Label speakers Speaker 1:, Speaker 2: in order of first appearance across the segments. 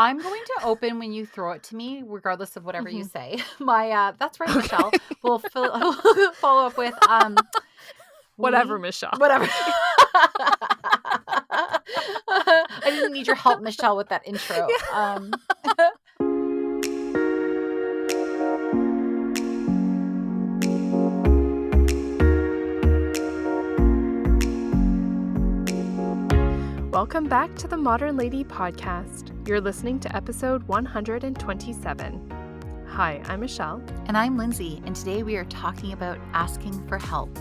Speaker 1: I'm going to open when you throw it to me, regardless of whatever you
Speaker 2: Mhm.
Speaker 1: say. That's right,
Speaker 2: Okay.
Speaker 1: Michelle. We'll follow up with,
Speaker 2: Whatever,
Speaker 1: we
Speaker 2: Michelle.
Speaker 1: whatever. I didn't need your help, Michelle, with that intro.
Speaker 2: Yeah. Welcome back to the Modern Lady podcast. You're listening to episode 127. Hi, I'm Michelle.
Speaker 1: And I'm Lindsay, and today we are talking about asking for help.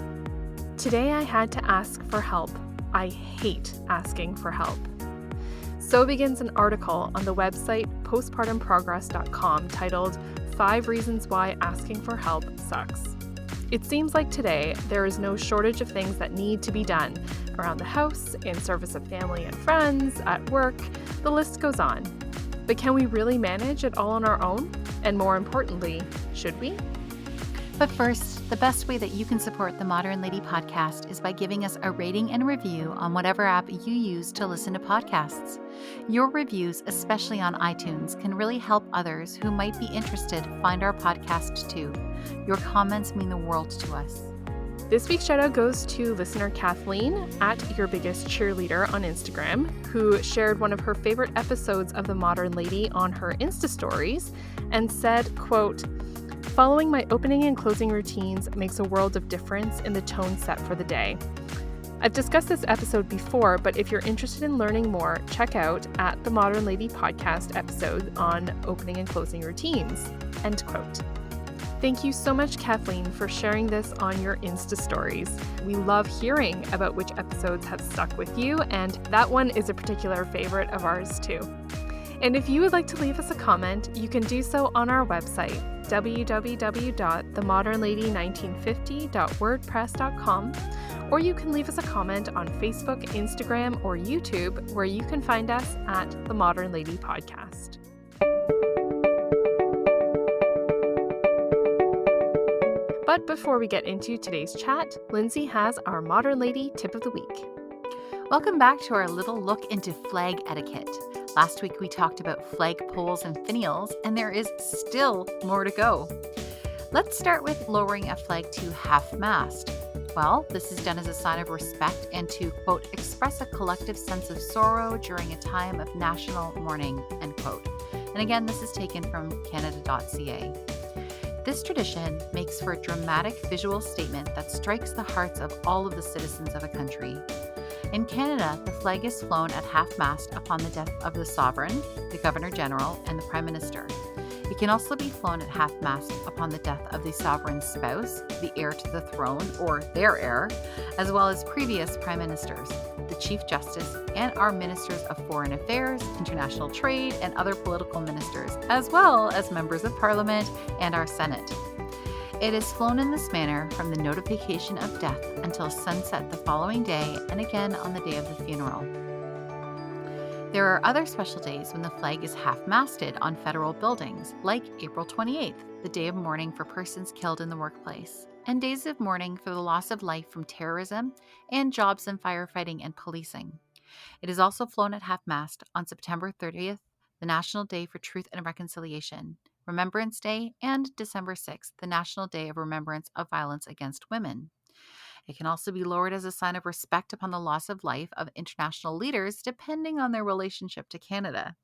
Speaker 2: Today I had to ask for help. I hate asking for help. So begins an article on the website postpartumprogress.com titled 5 Reasons Why Asking for Help Sucks. It seems like today there is no shortage of things that need to be done around the house, in service of family and friends, at work, the list goes on. But can we really manage it all on our own? And more importantly, should we?
Speaker 1: But first, the best way that you can support the Modern Lady podcast is by giving us a rating and review on whatever app you use to listen to podcasts. Your reviews, especially on iTunes, can really help others who might be interested find our podcast too. Your comments mean the world to us.
Speaker 2: This week's shout out goes to listener Kathleen at Your Biggest Cheerleader on Instagram, who shared one of her favorite episodes of The Modern Lady on her Insta stories and said, quote, "Following my opening and closing routines makes a world of difference in the tone set for the day. I've discussed this episode before, but if you're interested in learning more, check out at the Modern Lady podcast episode on opening and closing routines." End quote. Thank you so much, Kathleen, for sharing this on your Insta stories. We love hearing about which episodes have stuck with you, and that one is a particular favorite of ours too. And if you would like to leave us a comment, you can do so on our website, www.themodernlady1950.wordpress.com, or you can leave us a comment on Facebook, Instagram, or YouTube, where you can find us at The Modern Lady Podcast. But before we get into today's chat, Lindsay has our Modern Lady Tip of the Week.
Speaker 1: Welcome back to our little look into flag etiquette. Last week we talked about flagpoles and finials, and there is still more to go. Let's start with lowering a flag to half-mast. Well, this is done as a sign of respect and to, quote, express a collective sense of sorrow during a time of national mourning, end quote. And again, this is taken from Canada.ca. This tradition makes for a dramatic visual statement that strikes the hearts of all of the citizens of a country. In Canada, the flag is flown at half-mast upon the death of the sovereign, the governor-general, and the prime minister. It can also be flown at half-mast upon the death of the sovereign's spouse, the heir to the throne, or their heir, as well as previous prime ministers, the chief justice, and our ministers of foreign affairs, international trade, and other political ministers, as well as members of parliament and our Senate. It is flown in this manner from the notification of death until sunset the following day and again on the day of the funeral. There are other special days when the flag is half-masted on federal buildings, like April 28th, the day of mourning for persons killed in the workplace, and days of mourning for the loss of life from terrorism and jobs in firefighting and policing. It is also flown at half-mast on September 30th, the National Day for Truth and Reconciliation, Remembrance Day, and December 6th, the National Day of Remembrance of Violence Against Women. It can also be lowered as a sign of respect upon the loss of life of international leaders, depending on their relationship to Canada.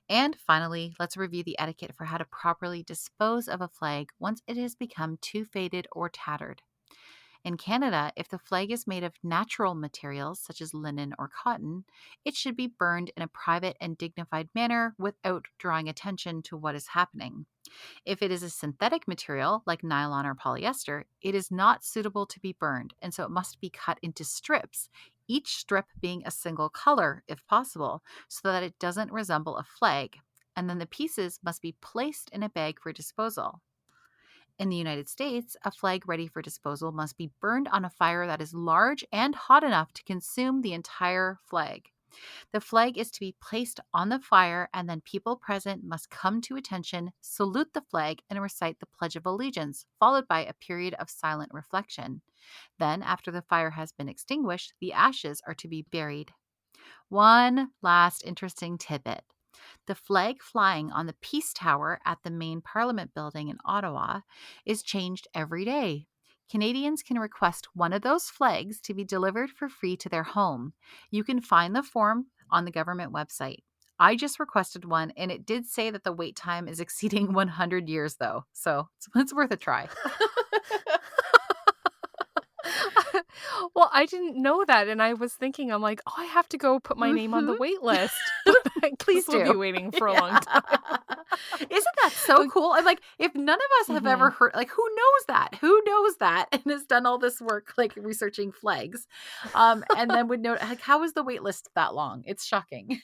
Speaker 1: And finally, let's review the etiquette for how to properly dispose of a flag once it has become too faded or tattered. In Canada, if the flag is made of natural materials such as linen or cotton, it should be burned in a private and dignified manner without drawing attention to what is happening. If it is a synthetic material like nylon or polyester, it is not suitable to be burned, and so it must be cut into strips, each strip being a single color if possible, so that it doesn't resemble a flag, and then the pieces must be placed in a bag for disposal. In the United States, a flag ready for disposal must be burned on a fire that is large and hot enough to consume the entire flag. The flag is to be placed on the fire, and then people present must come to attention, salute the flag, and recite the Pledge of Allegiance, followed by a period of silent reflection. Then, after the fire has been extinguished, the ashes are to be buried. One last interesting tidbit. The flag flying on the Peace Tower at the main Parliament building in Ottawa is changed every day. Canadians can request one of those flags to be delivered for free to their home. You can find the form on the government website. I just requested one, and it did say that the wait time is exceeding 100 years, though. So it's worth a try.
Speaker 2: Well, I didn't know that, and I was thinking, I'm like, "Oh, I have to go put my name on the
Speaker 1: Mhm.
Speaker 2: wait list." But I
Speaker 1: Please
Speaker 2: guess we'll be
Speaker 1: do.
Speaker 2: waiting for a long
Speaker 1: Yeah.
Speaker 2: time.
Speaker 1: Isn't that so
Speaker 2: Ok
Speaker 1: cool? I'm like, if none of us have ever
Speaker 2: Mhm.
Speaker 1: heard, like, who knows that? Who knows that and has done all this work, like, researching flags, and then would know, like, how is the wait list that long? It's shocking.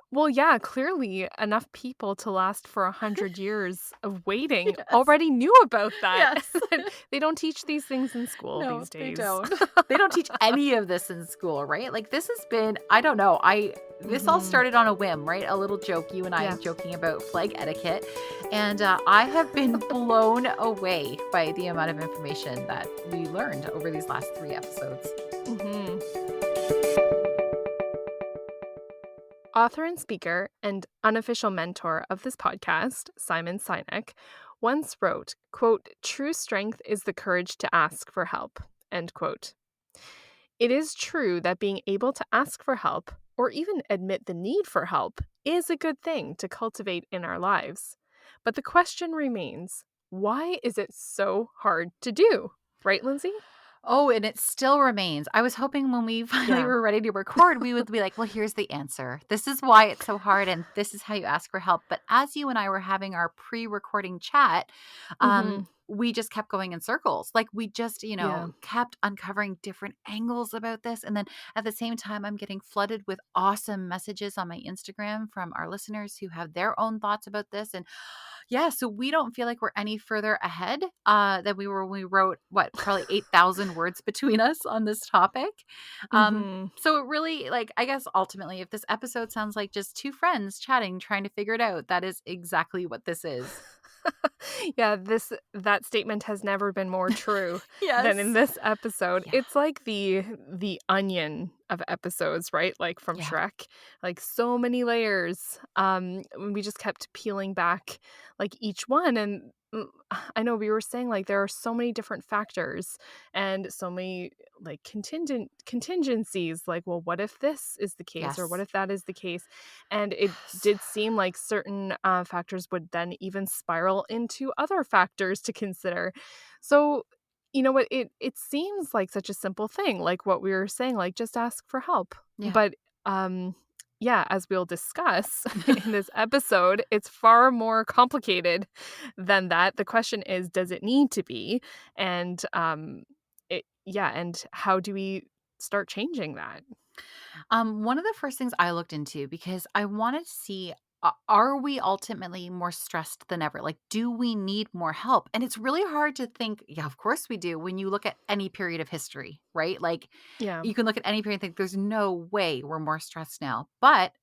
Speaker 2: Well, yeah, clearly enough people to last for 100 years of waiting
Speaker 1: Yes.
Speaker 2: already knew about that.
Speaker 1: Yes.
Speaker 2: They don't teach these things in school
Speaker 1: No,
Speaker 2: these
Speaker 1: they
Speaker 2: days.
Speaker 1: don't. They don't teach any of this in school, right? Like, this has been, I don't know, this all
Speaker 2: Mhm.
Speaker 1: started on a whim, right? A little joke, you and I
Speaker 2: Yeah.
Speaker 1: joking about flag etiquette, and I have been blown away by the amount of information that we learned over these last 3 episodes.
Speaker 2: Mhm. Author and speaker and unofficial mentor of this podcast, Simon Sinek, once wrote, quote, "True strength is the courage to ask for help." End quote. It is true that being able to ask for help, or even admit the need for help, is a good thing to cultivate in our lives. But the question remains, why is it so hard to do? Right, Lindsay?
Speaker 1: Oh, and it still remains. I was hoping when we finally
Speaker 2: Yeah.
Speaker 1: were ready to record, we would be like, well, here's the answer. This is why it's so hard, and this is how you ask for help. But as you and I were having our pre recording chat,
Speaker 2: Mhm.
Speaker 1: we just kept going in circles. Like, we just,
Speaker 2: Yeah.
Speaker 1: kept uncovering different angles about this. And then at the same time, I'm getting flooded with awesome messages on my Instagram from our listeners who have their own thoughts about this. And yeah, so we don't feel like we're any further ahead than we were when we wrote, what, probably 8,000 words between us on this topic.
Speaker 2: Mhm.
Speaker 1: So it really, like, I guess ultimately, if this episode sounds like just two friends chatting, trying to figure it out, that is exactly what this is.
Speaker 2: Yeah, that statement has never been more true than in
Speaker 1: Yes.
Speaker 2: this episode.
Speaker 1: Yeah.
Speaker 2: It's like the onion of episodes, right? Like from
Speaker 1: Yeah.
Speaker 2: Shrek. Like so many layers. We just kept peeling back like each one and I know we were saying like there are so many different factors and so many like contingencies like well what if this is the case or what
Speaker 1: Yes.
Speaker 2: if that is the case and it did seem like certain factors would then even spiral into other factors to consider. So, you know what? It seems like such a simple thing, like what we were saying, like just ask for help.
Speaker 1: Yeah.
Speaker 2: But yeah, as we'll discuss in this episode, it's far more complicated than that. The question is, does it need to be? And and how do we start changing that?
Speaker 1: One of the first things I looked into because I wanted to see, are we ultimately more stressed than ever? Like, do we need more help? And it's really hard to think, yeah, of course we do when you look at any period of history, right? Like,
Speaker 2: Yeah.
Speaker 1: you can look at any period and think there's no way we're more stressed now. But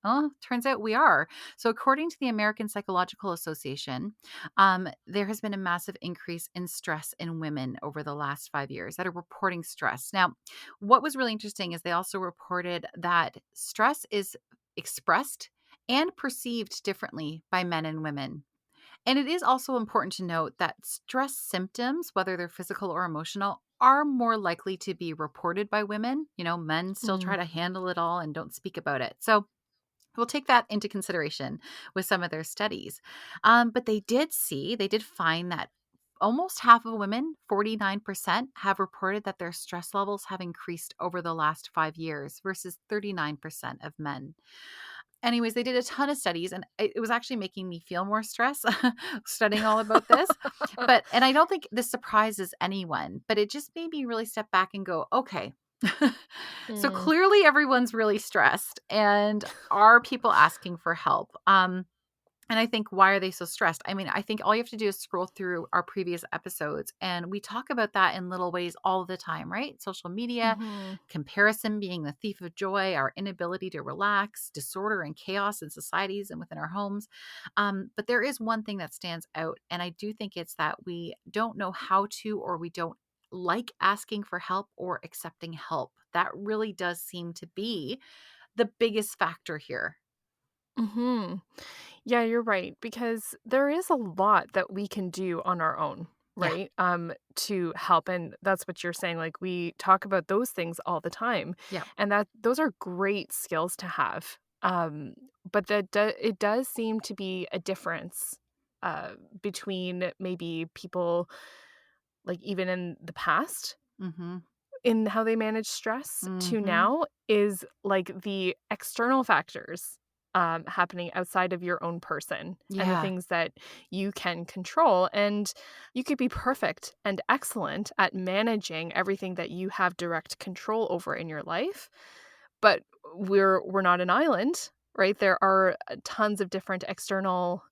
Speaker 1: turns out we are. So, according to the American Psychological Association, there has been a massive increase in stress in women over the last 5 years that are reporting stress. Now, what was really interesting is they also reported that stress is expressed and perceived differently by men and women. And it is also important to note that stress symptoms, whether they're physical or emotional, are more likely to be reported by women. Men still try
Speaker 2: Mm.
Speaker 1: to handle it all and don't speak about it. So we'll take that into consideration with some of their studies. But they did find that almost half of women, 49%, have reported that their stress levels have increased over the last 5 years versus 39% of men. Anyways, they did a ton of studies and it was actually making me feel more stress studying all about this. And I don't think this surprises anyone, but it just made me really step back and go, okay. So
Speaker 2: Mm.
Speaker 1: clearly everyone's really stressed and are people asking for help? And I think, why are they so stressed? I mean, I think all you have to do is scroll through our previous episodes, and we talk about that in little ways all the time, right? Social media,
Speaker 2: Mhm.
Speaker 1: comparison being the thief of joy, our inability to relax, disorder and chaos in societies and within our homes. But there is one thing that stands out, and I do think it's that we don't know how to, or we don't like asking for help or accepting help. That really does seem to be the biggest factor here.
Speaker 2: Mhm. Yeah, you're right, because there is a lot that we can do on our own,
Speaker 1: Yeah.
Speaker 2: right? To help. And that's what you're saying. Like we talk about those things all the time.
Speaker 1: Yeah.
Speaker 2: And that those are great skills to have. But it does seem to be a difference uh between maybe people like even in the past
Speaker 1: Mhm.
Speaker 2: in how they manage stress to
Speaker 1: Mhm.
Speaker 2: now is like the external factors happening outside of your own person and the
Speaker 1: Yeah.
Speaker 2: things that you can control. And you could be perfect and excellent at managing everything that you have direct control over in your life. But we're not an island, right? There are tons of different external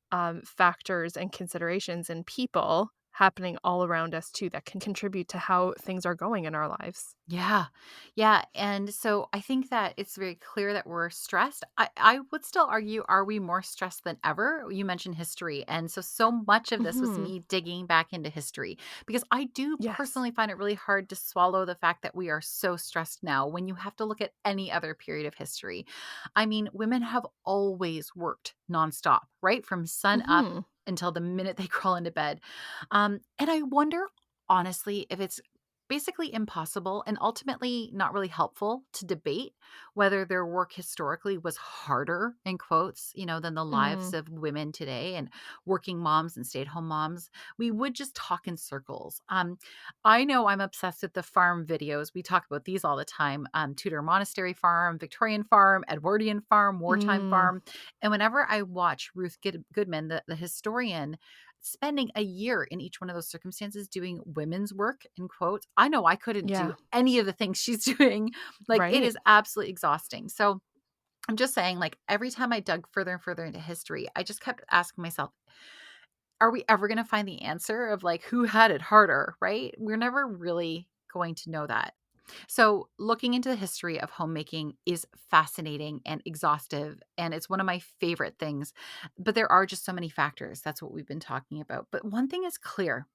Speaker 2: factors and considerations and people happening all around us too that can contribute to how things are going in our lives.
Speaker 1: Yeah. Yeah. And so I think that it's very clear that we're stressed. I would still argue, are we more stressed than ever? You mentioned history. And so much of this was
Speaker 2: Mhm.
Speaker 1: me digging back into history because I do
Speaker 2: Yes.
Speaker 1: personally find it really hard to swallow the fact that we are so stressed now when you have to look at any other period of history. I mean, women have always worked nonstop, right? From sun up
Speaker 2: Mhm.
Speaker 1: until the minute they crawl into bed. And I wonder, honestly, if it's basically impossible and ultimately not really helpful to debate whether their work historically was harder in quotes, than the lives
Speaker 2: Mm.
Speaker 1: of women today and working moms and stay-at-home moms. We would just talk in circles. I know I'm obsessed with the farm videos. We talk about these all the time. Tudor Monastery Farm, Victorian Farm, Edwardian Farm, Wartime
Speaker 2: Mm.
Speaker 1: Farm. And whenever I watch Ruth Goodman, the historian, spending a year in each one of those circumstances doing women's work in quotes. I know I couldn't do
Speaker 2: Yeah.
Speaker 1: any of the things she's doing. Like it
Speaker 2: Right.
Speaker 1: is absolutely exhausting. So I'm just saying, like every time I dug further and further into history, I just kept asking myself, are we ever going to find the answer of like who had it harder, right? We're never really going to know that. So, looking into the history of homemaking is fascinating and exhaustive, and it's one of my favorite things. But there are just so many factors. That's what we've been talking about. But one thing is clear: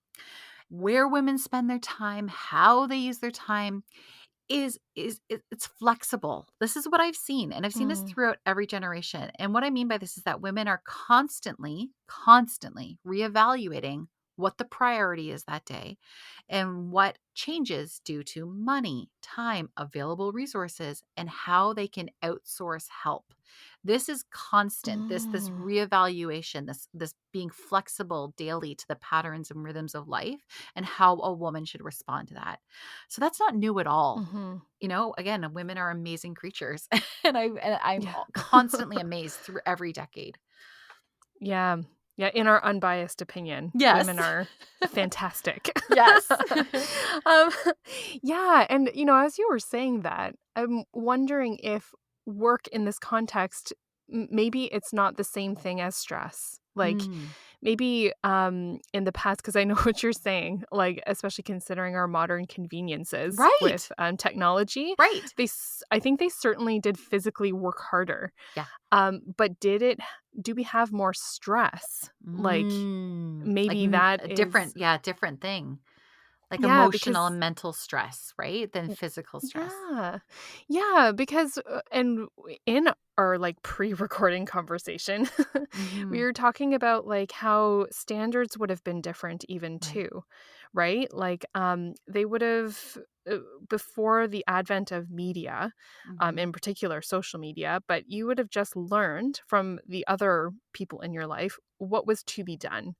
Speaker 1: where women spend their time, how they use their time, it's flexible. This is what I've seen, and I've seen this
Speaker 2: Mm.
Speaker 1: throughout every generation. And what I mean by this is that women are constantly reevaluating what the priority is that day and what changes due to money, time, available resources, and how they can outsource help. This is constant. This
Speaker 2: Mm.
Speaker 1: reevaluation, this being flexible daily to the patterns and rhythms of life and how a woman should respond to that. So that's not new at all.
Speaker 2: Mhm.
Speaker 1: Again, women are amazing creatures, and I'm
Speaker 2: Yeah.
Speaker 1: constantly amazed through every decade.
Speaker 2: Yeah. Yeah, in our unbiased opinion,
Speaker 1: Yes.
Speaker 2: women are fantastic.
Speaker 1: Yes.
Speaker 2: Um, yeah, and, as you were saying that, I'm wondering if work in this context, maybe it's not the same thing as stress. Like,
Speaker 1: Mm.
Speaker 2: maybe, in the past, because I know what you're saying, like, especially considering our modern conveniences with,
Speaker 1: Right.
Speaker 2: technology,
Speaker 1: Right.
Speaker 2: I think they certainly did physically work harder.
Speaker 1: Yeah.
Speaker 2: But do we have more stress? Like,
Speaker 1: Like
Speaker 2: maybe that
Speaker 1: a
Speaker 2: is
Speaker 1: different thing. Like
Speaker 2: yeah,
Speaker 1: emotional
Speaker 2: because
Speaker 1: and mental stress, right? Than physical stress.
Speaker 2: yeah. Yeah, because, in our, like, pre-recording conversation, we
Speaker 1: Mhm.
Speaker 2: were talking about, like, how standards would have been different even
Speaker 1: Right.
Speaker 2: too, right? Like, they would have, before the advent of media,
Speaker 1: Mhm.
Speaker 2: in particular social media, but you would have just learned from the other people in your life what was to be done.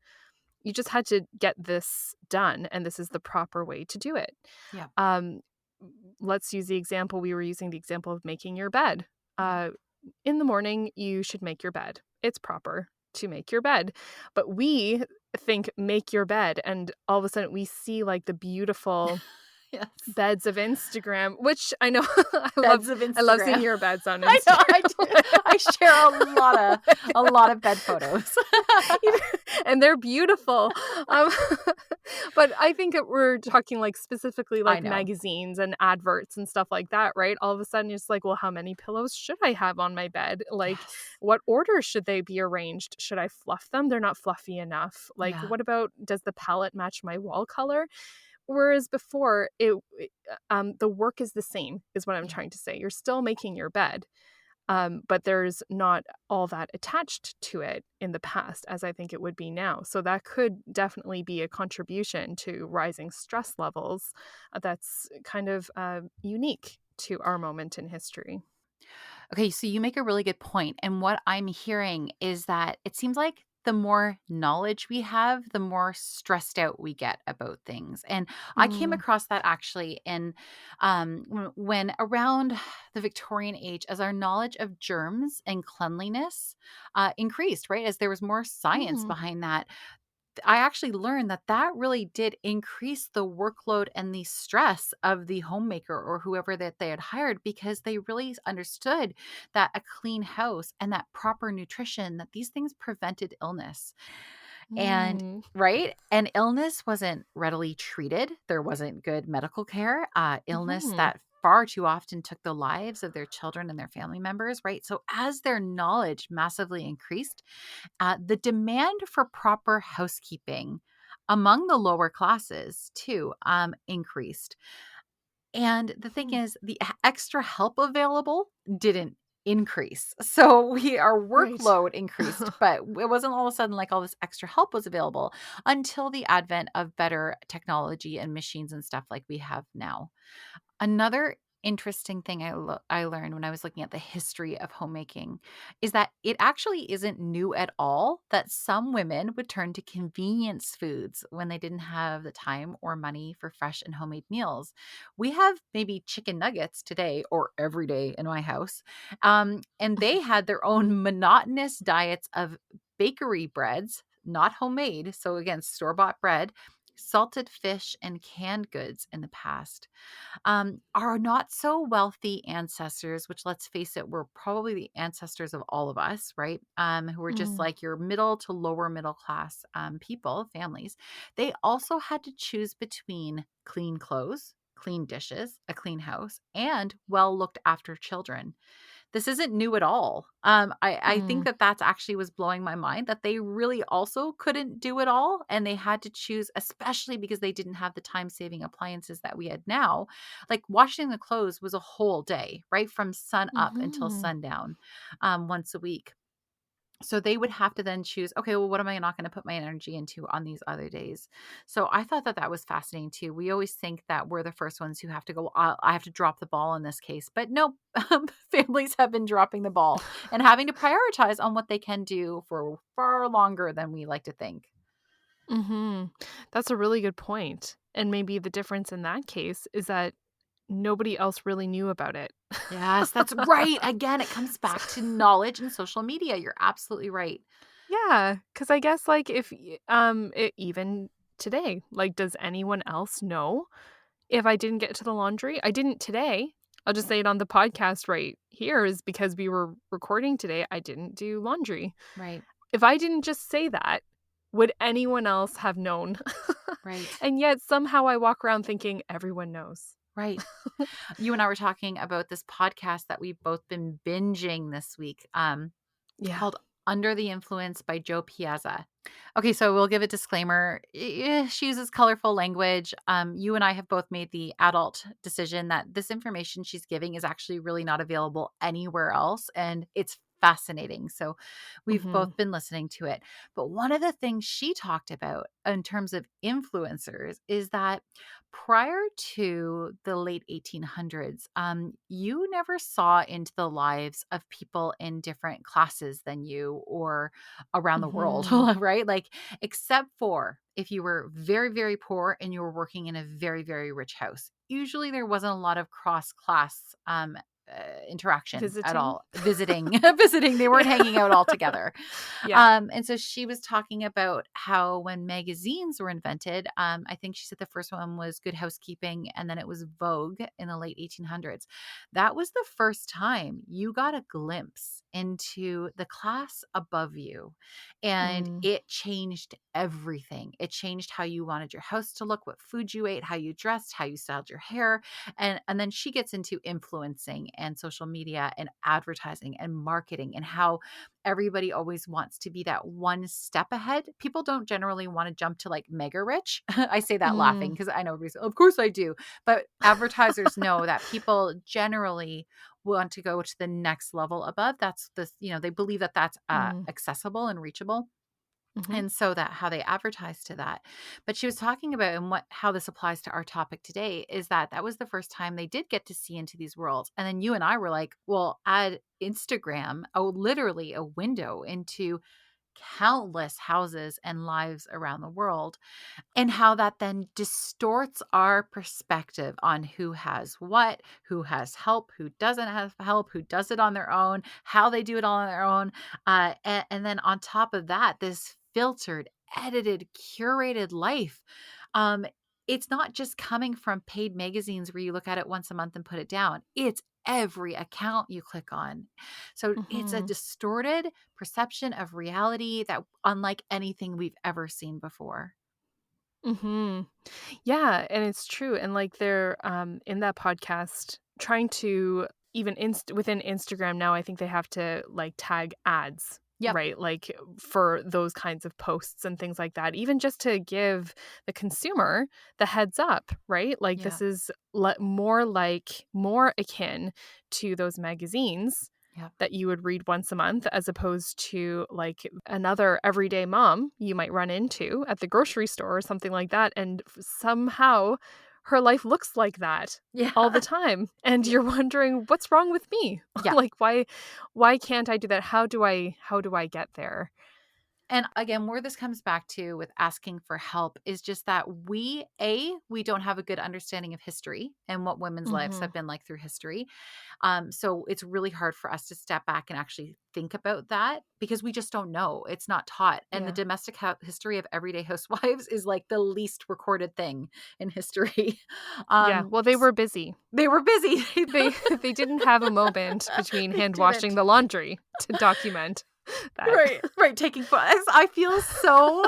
Speaker 2: You just had to get this done, and this is the proper way to do it.
Speaker 1: Yeah.
Speaker 2: Um, let's use the example we were using the example of making your bed.
Speaker 1: Yeah.
Speaker 2: Uh, in the morning, you should make your bed. It's proper to make your bed. But we think make your bed, and all of a sudden we see like the beautiful
Speaker 1: Yes.
Speaker 2: beds of Instagram, which I know
Speaker 1: Beds of
Speaker 2: I love seeing
Speaker 1: Instagram.
Speaker 2: your beds on
Speaker 1: I know,
Speaker 2: Instagram.
Speaker 1: I do. I share a lot of bed photos.
Speaker 2: And they're beautiful. Um, but I think that we're talking, like, specifically,
Speaker 1: I
Speaker 2: like,
Speaker 1: know.
Speaker 2: magazines and adverts and stuff like that, right? All of a sudden, it's like, well, how many pillows should I have on my bed? Like,
Speaker 1: Yes.
Speaker 2: what order should they be arranged? Should I fluff them? They're not fluffy enough. Like,
Speaker 1: Yeah.
Speaker 2: what about does the palette match my wall color? Whereas before, the work is the same, is what I'm
Speaker 1: Yeah.
Speaker 2: trying to say. You're still making your bed, But there's not all that attached to it in the past as I think it would be now. So that could definitely be a contribution to rising stress levels that's kind of unique to our moment in history.
Speaker 1: Okay, so you make a really good point. And what I'm hearing is that it seems like the more knowledge we have, the more stressed out we get about things. And I came
Speaker 2: Mm,
Speaker 1: across that actually in when around the Victorian age, as our knowledge of germs and cleanliness increased, right? As there was more science
Speaker 2: mm,
Speaker 1: behind that, I actually learned that that really did increase the workload and the stress of the homemaker or whoever that they had hired because they really understood that a clean house and that proper nutrition, that these things prevented illness. And
Speaker 2: mm,
Speaker 1: right? And illness wasn't readily treated. There wasn't good medical care. Illness
Speaker 2: mhm,
Speaker 1: that far too often took the lives of their children and their family members, right? So as their knowledge massively increased, the demand for proper housekeeping among the lower classes too increased. And the thing
Speaker 2: hmm.
Speaker 1: is, the extra help available didn't increase. So our
Speaker 2: Right.
Speaker 1: workload increased, but it wasn't all of a sudden like all this extra help was available until the advent of better technology and machines and stuff like we have now. Another interesting thing I learned when I was looking at the history of homemaking is that it actually isn't new at all that some women would turn to convenience foods when they didn't have the time or money for fresh and homemade meals. We have maybe chicken nuggets today or every day in my house. And they had their own monotonous diets of bakery breads, not homemade. So, again, store bought bread, salted fish, and canned goods in the past. Our not so wealthy ancestors, which let's face it, were probably the ancestors of all of us, right? Who were just
Speaker 2: Mm,
Speaker 1: like your middle to lower middle class people, families. They also had to choose between clean clothes, clean dishes, a clean house, and well looked after children. This isn't new at all. I think
Speaker 2: mm,
Speaker 1: that that's actually was blowing my mind that they really also couldn't do it all, and they had to choose, especially because they didn't have the time-saving appliances that we had now. Like, washing the clothes was a whole day, right? From sun up until
Speaker 2: mhm,
Speaker 1: sundown, once a week. So they would have to then choose, okay, well, what am I not going to put my energy into on these other days? So I thought that that was fascinating too. We always think that we're the first ones who have to go, I have to drop the ball in this case. But no, families have been dropping the ball and having to prioritize on what they can do for far longer than we like to think.
Speaker 2: mhm. That's a really good point. And maybe the difference in that case is that nobody else really knew about it.
Speaker 1: Yes, that's right. Again, it comes
Speaker 2: So
Speaker 1: back to knowledge and social media. You're absolutely right.
Speaker 2: yeah, because I guess, like, if even today, like, does anyone else know if I didn't get to the laundry? I didn't today. I'll just say it on the podcast right here is because we were recording today, I didn't do laundry.
Speaker 1: Right,
Speaker 2: If I didn't just say that, would anyone else have known?
Speaker 1: right,
Speaker 2: And yet somehow I walk around thinking everyone knows.
Speaker 1: right. You and I were talking about this podcast that we've both been binging this week,
Speaker 2: Yeah.
Speaker 1: called Under the Influence by Joe Piazza. Okay, so we'll give a disclaimer. She uses colorful language. You and I have both made the adult decision that this information she's giving is actually really not available anywhere else. And it's fascinating. So we've
Speaker 2: Mhm.
Speaker 1: both been listening to it. But one of the things she talked about in terms of influencers is that prior to the late 1800s, you never saw into the lives of people in different classes than you or around the world,
Speaker 2: Mhm.
Speaker 1: right? Like, except for if you were very, very poor and you were working in a very, very rich house. Usually there wasn't a lot of cross class interaction at
Speaker 2: Visiting?
Speaker 1: all. Visiting, visiting, they weren't
Speaker 2: Yeah.
Speaker 1: hanging out all together.
Speaker 2: Yeah.
Speaker 1: And so she was talking about how when magazines were invented, I think she said the first one was Good Housekeeping, and then it was Vogue in the late 1800s. That was the first time you got a glimpse into the class above you. And
Speaker 2: Mm.
Speaker 1: it changed everything. It changed how you wanted your house to look, what food you ate, how you dressed, how you styled your hair. And then she gets into influencing and social media and advertising and marketing and how everybody always wants to be that one step ahead. People don't generally want to jump to like mega rich. I say that laughing
Speaker 2: Mm.
Speaker 1: because I know everybody's, of course I do. But advertisers know that people generally want to go to the next level above. That's the, they believe that that's
Speaker 2: Mm.
Speaker 1: accessible and reachable.
Speaker 2: Mhm.
Speaker 1: And so that how they advertise to that. But she was talking about, and how this applies to our topic today is that that was the first time they did get to see into these worlds. And then you and I were like, well, add Instagram, literally a window into countless houses and lives around the world, and how that then distorts our perspective on who has what, who has help, who doesn't have help, who does it on their own, how they do it all on their own. And then on top of that, this filtered, edited, curated life. Um, it's not just coming from paid magazines where you look at it once a month and put it down. It's every account you click on. So it's a
Speaker 2: Mhm.
Speaker 1: distorted perception of reality that unlike anything we've ever seen before.
Speaker 2: Mhm. Yeah, and it's true, and, like, they're, in that podcast trying to even within Instagram now, I think they have to, like, tag ads,
Speaker 1: Yep.
Speaker 2: right? Like, for those kinds of posts and things like that, even just to give the consumer the heads up, right? Like,
Speaker 1: Yeah.
Speaker 2: this is more akin to those magazines
Speaker 1: Yep.
Speaker 2: that you would read once a month as opposed to, like, another everyday mom you might run into at the grocery store or something like that, and somehow her life looks like that
Speaker 1: Yeah.
Speaker 2: all the time, and
Speaker 1: Yeah.
Speaker 2: you're wondering, "What's wrong with me?"
Speaker 1: Yeah.
Speaker 2: Like, why can't I do that? How do I get there?
Speaker 1: And again, where this comes back to with asking for help is just that we don't have a good understanding of history and what women's lives have
Speaker 2: Mhm.
Speaker 1: been like through history. So it's really hard for us to step back and actually think about that because we just don't know. It's not taught. And the
Speaker 2: Yeah.
Speaker 1: domestic history of everyday housewives is like the least recorded thing in history.
Speaker 2: Yeah, well, they
Speaker 1: S
Speaker 2: were busy.
Speaker 1: They were busy.
Speaker 2: They they didn't have a moment between
Speaker 1: They
Speaker 2: hand washing
Speaker 1: didn't.
Speaker 2: the laundry to document that.
Speaker 1: Right, right, taking photos. I feel so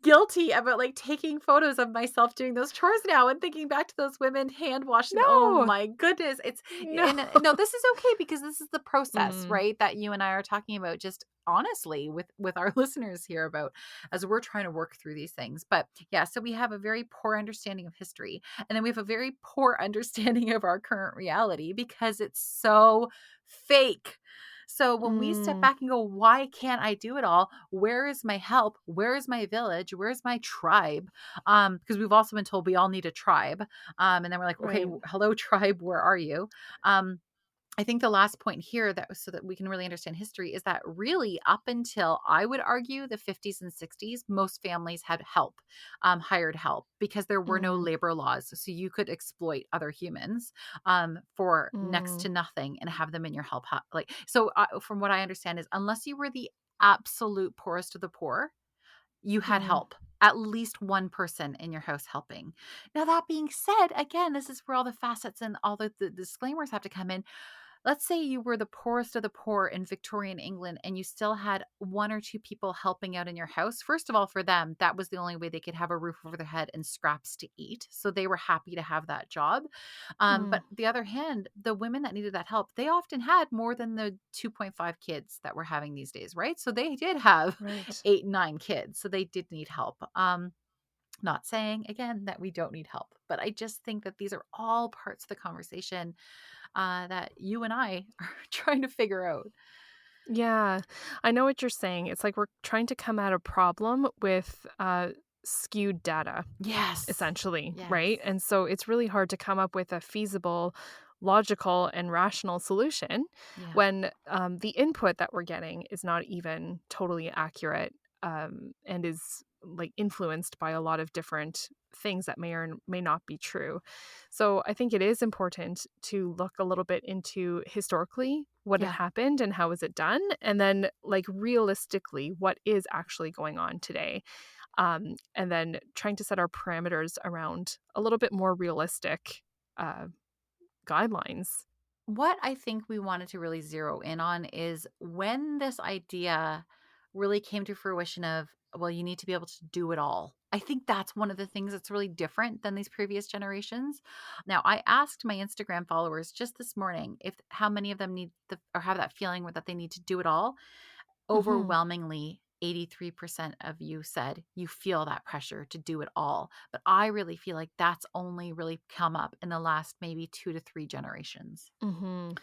Speaker 1: guilty about, like, taking photos of myself doing those chores now and thinking back to those women hand washing. Oh
Speaker 2: No.
Speaker 1: my goodness, it's
Speaker 2: No.
Speaker 1: and no, this is okay because this is the process,
Speaker 2: Mm.
Speaker 1: right, that you and I are talking about just honestly with our listeners here about as we're trying to work through these things. But, yeah, so we have a very poor understanding of history, and then we have a very poor understanding of our current reality because it's so fake. So when we step
Speaker 2: Mm.
Speaker 1: back and go, why can't I do it all? Where is my help? Where is my village? Where's my tribe? Because we've also been told we all need a tribe. And then we're like, okay,
Speaker 2: Right.
Speaker 1: hello, tribe, where are you? Um, I think the last point here that so that we can really understand history is that really up until I would argue the 50s and 60s, most families had help, hired help because there were no
Speaker 2: Mm.
Speaker 1: labor laws. So you could exploit other humans for next
Speaker 2: Mm.
Speaker 1: to nothing and have them in your help. Like so, from what I understand is unless you were the absolute poorest of the poor, you had
Speaker 2: Mm.
Speaker 1: help. At least one person in your house helping. Now, that being said, again, this is where all the facets and all the disclaimers have to come in. Let's say you were the poorest of the poor in Victorian England and you still had one or two people helping out in your house. First of all, for them, that was the only way they could have a roof over their head and scraps to eat. So they were happy to have that job.
Speaker 2: Mm.
Speaker 1: But the other hand, the women that needed that help, they often had more than the 2.5 kids that we're having these days, right? So they did have
Speaker 2: Right.
Speaker 1: 8, 9 kids. So they did need help. Not saying again that we don't need help, but I just think that these are all parts of the conversation that you and I are trying to figure out.
Speaker 2: Yeah. I know what you're saying. It's like we're trying to come at a problem with, skewed data,
Speaker 1: Yes.
Speaker 2: essentially,
Speaker 1: Yes.
Speaker 2: right? And so it's really hard to come up with a feasible, logical, and rational solution
Speaker 1: Yeah.
Speaker 2: when, the input that we're getting is not even totally accurate, and is, like, influenced by a lot of different things that may or may not be true. So I think it is important to look a little bit into historically what had
Speaker 1: Yeah.
Speaker 2: happened and how was it done, and then, like, realistically what is actually going on today, and then trying to set our parameters around a little bit more realistic uh, guidelines.
Speaker 1: What I think we wanted to really zero in on is when this idea really came to fruition of, well, you need to be able to do it all. I think that's one of the things that's really different than these previous generations. Now, I asked my Instagram followers just this morning if how many of them need or have that feeling that they need to do it all.
Speaker 2: Mhm.
Speaker 1: Overwhelmingly, 83% of you said you feel that pressure to do it all. But I really feel like that's only really come up in the last maybe 2 to 3 generations.
Speaker 2: Mhm.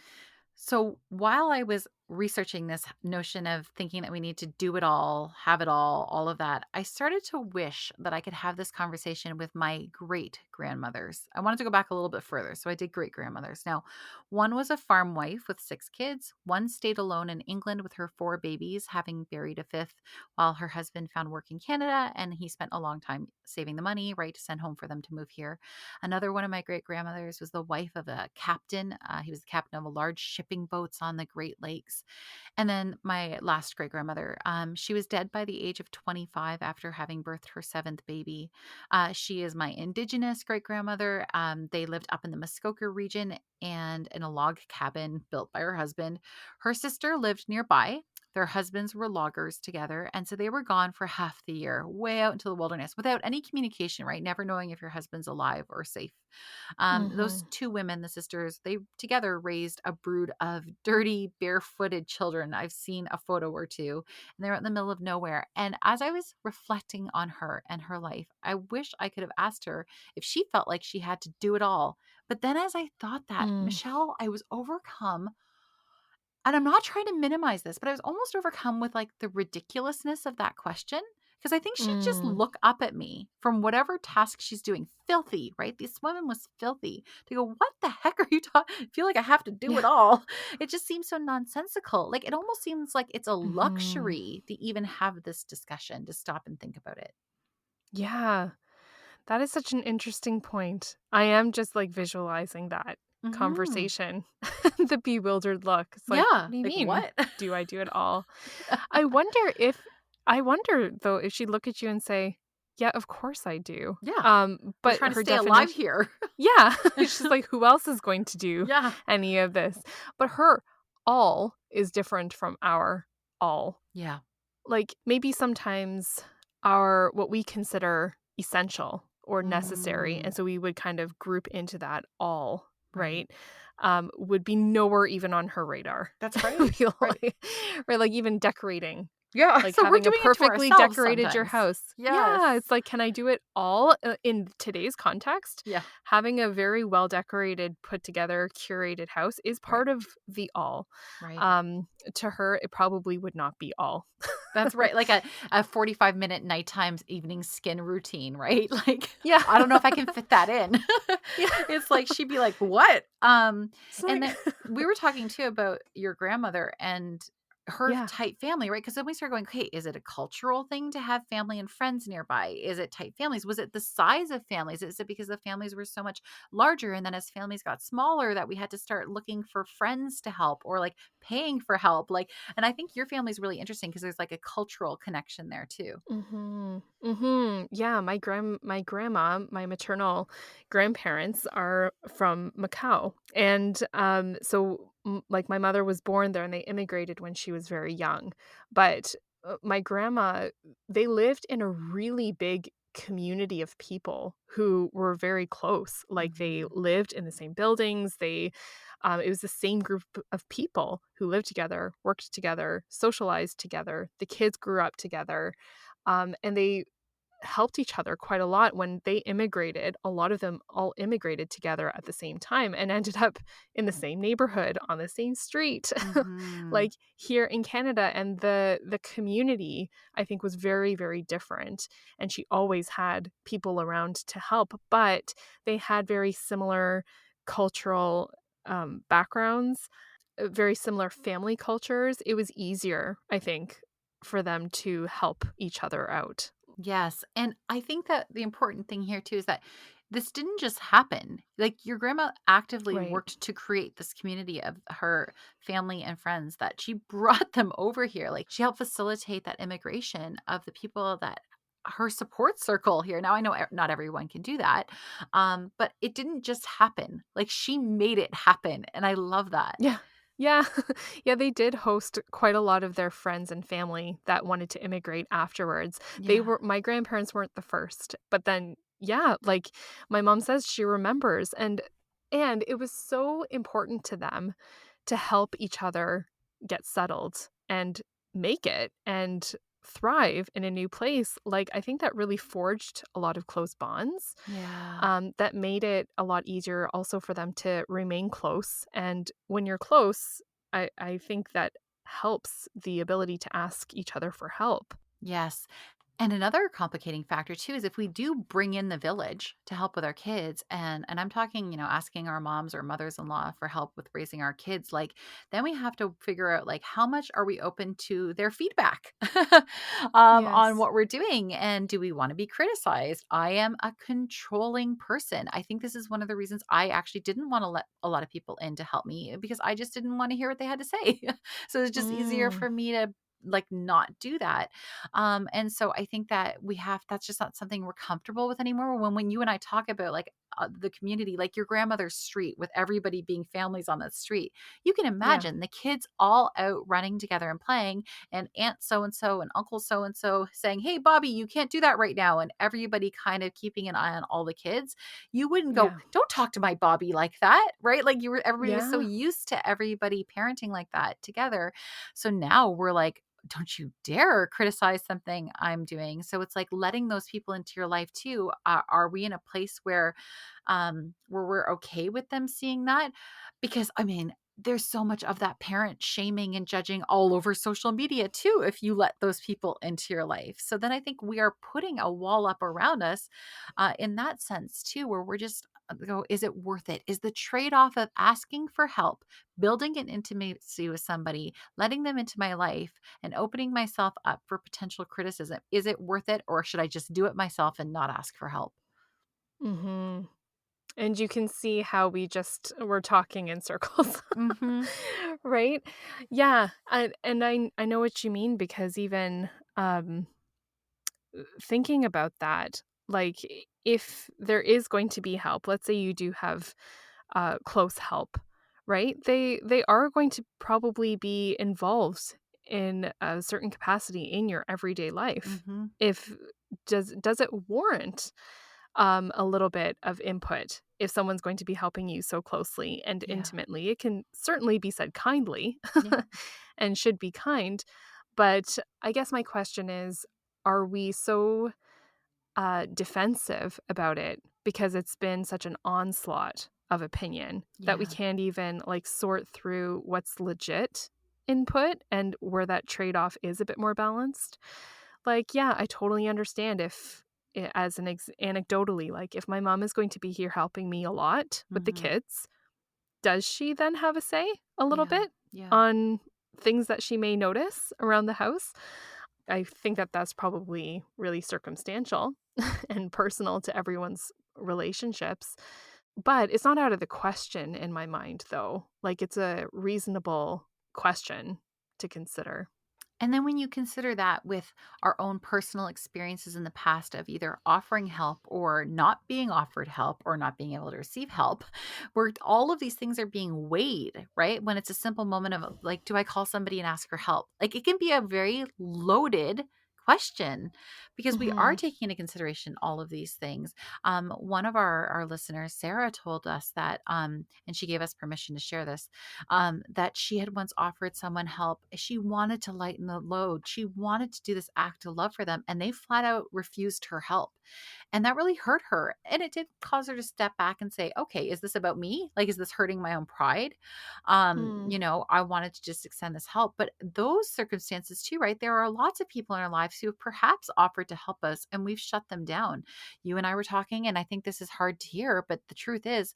Speaker 1: So while I was researching this notion of thinking that we need to do it have it all of that, I started to wish that I could have this conversation with my great grandmothers. I wanted to go back a little bit further. So I did great grandmothers. Now, one was a farm wife with 6 kids. One stayed alone in England with her 4 babies, having buried a fifth, while her husband found work in Canada and he spent a long time saving the money, right, to send home for them to move here. Another one of my great grandmothers was the wife of a captain. He was the captain of a large shipping boats on the Great Lakes. And then my last great grandmother, she was dead by the age of 25 after having birthed her 7th baby. She is my indigenous great grandmother. They lived up in the Muskoka region and in a log cabin built by her husband. Her sister lived nearby. Their husbands were loggers together. And so they were gone for half the year, way out into the wilderness without any communication, right? Never knowing if your husband's alive or safe. Those
Speaker 2: Mhm.
Speaker 1: 2 women, the sisters, they together raised a brood of dirty, barefooted children. I've seen a photo or two, and they're out in the middle of nowhere. And as I was reflecting on her and her life, I wish I could have asked her if she felt like she had to do it all. But then as I thought that,
Speaker 2: Mm.
Speaker 1: Michelle, I was overcome, and I'm not trying to minimize this, but I was almost overcome with like the ridiculousness of that question. Because I think she'd just
Speaker 2: Mm.
Speaker 1: look up at me from whatever task she's doing. Filthy, right? This woman was filthy. To go, what the heck are you talking? I feel like I have to do
Speaker 2: Yeah.
Speaker 1: it all. It just seems so nonsensical. Like it almost seems like it's a
Speaker 2: Mhm.
Speaker 1: luxury to even have this discussion, to stop and think about it.
Speaker 2: Yeah. That is such an interesting point. I am just, like, visualizing that
Speaker 1: Hmm.
Speaker 2: conversation, the bewildered look. It's like,
Speaker 1: Yeah.
Speaker 2: "What do you
Speaker 1: Like
Speaker 2: mean,
Speaker 1: what?
Speaker 2: do I do it all?"
Speaker 1: Yeah.
Speaker 2: I wonder, though, if she'd look at you and say, "Yeah, of course I do."
Speaker 1: Yeah. I'm
Speaker 2: But
Speaker 1: trying to
Speaker 2: her
Speaker 1: stay alive
Speaker 2: definition.
Speaker 1: here.
Speaker 2: Yeah. She's like, "Who else is going to do
Speaker 1: Yeah.
Speaker 2: any of this?" But her all is different from our all.
Speaker 1: Yeah.
Speaker 2: Like, maybe sometimes our what we consider essential or necessary,
Speaker 1: Mm,
Speaker 2: and so we would kind of group into that all,
Speaker 1: right.
Speaker 2: right? Would be nowhere even on her radar.
Speaker 1: That's right.
Speaker 2: Feel
Speaker 1: Right.
Speaker 2: like or, like, even decorating,
Speaker 1: Yeah,
Speaker 2: like,
Speaker 1: so we're
Speaker 2: having a
Speaker 1: doing it to
Speaker 2: perfectly
Speaker 1: ourselves
Speaker 2: decorated your
Speaker 1: sometimes.
Speaker 2: house.
Speaker 1: Yes.
Speaker 2: Yeah, it's like, can I do it all? In today's context,
Speaker 1: Yeah,
Speaker 2: having a very well decorated, put together, curated house is
Speaker 1: right,
Speaker 2: part of the all.
Speaker 1: right.
Speaker 2: Um, to her, it probably would not be all.
Speaker 1: That's right, like a 45-minute nighttime evening skin routine, right? Like,
Speaker 2: Yeah.
Speaker 1: I don't know if I can fit that in.
Speaker 2: Yeah.
Speaker 1: It's like she'd be like, "What?"
Speaker 2: It's
Speaker 1: And
Speaker 2: like
Speaker 1: then we were talking too about your grandmother and her
Speaker 2: yeah.
Speaker 1: tight family, right? Because then we started going, "Okay, is it a cultural thing to have family and friends nearby? Is it tight families? Was it the size of families? Is it because the families were so much larger, and then as families got smaller that we had to start looking for friends to help or, like, paying for help?" Like, and I think your family is really interesting because there's, like, a cultural connection there too.
Speaker 2: Mhm. Mhm. Yeah, my grandma, my maternal grandparents are from Macau. And like my mother was born there and they immigrated when she was very young. But my grandma, they lived in a really big community of people who were very close. Like they
Speaker 1: Mhm.
Speaker 2: lived in the same buildings. It was the same group of people who lived together, worked together, socialized together. The kids grew up together, and they helped each other quite a lot when they immigrated. A lot of them all immigrated together at the same time and ended up in the same neighborhood on the same street,
Speaker 1: Mhm.
Speaker 2: like here in Canada. And the community, I think, was very, very different. And she always had people around to help, but they had very similar cultural backgrounds, very similar family cultures. It was easier, I think, for them to help each other out.
Speaker 1: Yes, and I think that the important thing here too is that this didn't just happen. Like, your grandma actively
Speaker 2: Right.
Speaker 1: worked to create this community of her family and friends, that she brought them over here. Like, she helped facilitate that immigration of the people that her support circle here. Now I know not everyone can do that. But it didn't just happen. Like, she made it happen, and I love that.
Speaker 2: Yeah. Yeah. Yeah, they did host quite a lot of their friends and family that wanted to immigrate afterwards.
Speaker 1: Yeah.
Speaker 2: My grandparents weren't the first, but then yeah, like my mom says she remembers, and it was so important to them to help each other get settled and make it and thrive in a new place. Like I think that really forged a lot of close bonds,
Speaker 1: Yeah.
Speaker 2: that made it a lot easier also for them to remain close. And when you're close, I think that helps the ability to ask each other for help.
Speaker 1: Yes. And another complicating factor too is if we do bring in the village to help with our kids, and I'm talking, asking our moms or mothers-in-law for help with raising our kids, like then we have to figure out like how much are we open to their feedback on
Speaker 2: Yes.
Speaker 1: what we're doing, and do we want to be criticized? I am a controlling person. I think this is one of the reasons I actually didn't want to let a lot of people in to help me because I just didn't want to hear what they had to say. So it's just easier
Speaker 2: Mm,
Speaker 1: for me to like not do that. And so I think that that's just not something we're comfortable with anymore. When you and I talk about like the community, like your grandmother's street with everybody being families on that street, you can
Speaker 2: yeah.
Speaker 1: imagine the kids all out running together and playing, and Aunt so and so and Uncle so and so saying, "Hey, Bobby, you can't do that right now," and everybody kind of keeping an eye on all the kids. You wouldn't go,
Speaker 2: Yeah.
Speaker 1: "Don't talk to my Bobby like that," right? Like everybody was so
Speaker 2: Yeah.
Speaker 1: used to everybody parenting like that together. So now we're like, don't you dare criticize something I'm doing. So it's like letting those people into your life too. Are we in a place where we're okay with them seeing that? Because I mean, there's so much of that parent shaming and judging all over social media too if you let those people into your life. So then I think we are putting a wall up around us in that sense too, where we're just go, is it worth it? Is the trade-off of asking for help, building an intimacy with somebody, letting them into my life, and opening myself up for potential criticism, is it worth it, or should I just do it myself and not ask for help?
Speaker 2: Mhm. And you can see how we're talking in circles.
Speaker 1: Mhm.
Speaker 2: Right? Yeah, and I know what you mean because even, um, thinking about that, like, if there is going to be help, let's say you do have, close help, right? They are going to probably be involved in a certain capacity in your everyday life.
Speaker 1: Mhm.
Speaker 2: If does it warrant a little bit of input if someone's going to be helping you so closely and
Speaker 1: Yeah.
Speaker 2: intimately. It can certainly be said kindly
Speaker 1: Yeah.
Speaker 2: and should be kind. But I guess my question is, are we so defensive about it because it's been such an onslaught of opinion that we
Speaker 1: Yeah.
Speaker 2: can't even like sort through what's legit input and where that trade-off is a bit more balanced? Like, yeah, I totally understand if as anecdotally, like if my mom is going to be here helping me a lot with the
Speaker 1: Mhm.
Speaker 2: kids, does she then have a say a little
Speaker 1: Yeah.
Speaker 2: bit
Speaker 1: Yeah.
Speaker 2: on things that she may notice around the house? I think that that's probably really circumstantial and personal to everyone's relationships. But it's not out of the question in my mind, though. Like, it's a reasonable question to consider.
Speaker 1: And then when you consider that with our own personal experiences in the past of either offering help or not being offered help or not being able to receive help, where all of these things are being weighed, right? When it's a simple moment of like, do I call somebody and ask for help? Like it can be a very loaded question because we are
Speaker 2: Mhm.
Speaker 1: taking into consideration all of these things. One of our listeners, Sarah, told us that, and she gave us permission to share this, that she had once offered someone help. She wanted to lighten the load. She wanted to do this act of love for them, and they flat out refused her help. And that really hurt her. And it did cause her to step back and say, okay, is this about me? Like, is this hurting my own pride?
Speaker 2: Mm.
Speaker 1: I wanted to just extend this help. But those circumstances, too, right? There are lots of people in our lives who have perhaps offered to help us and we've shut them down. You and I were talking, and I think this is hard to hear, but the truth is,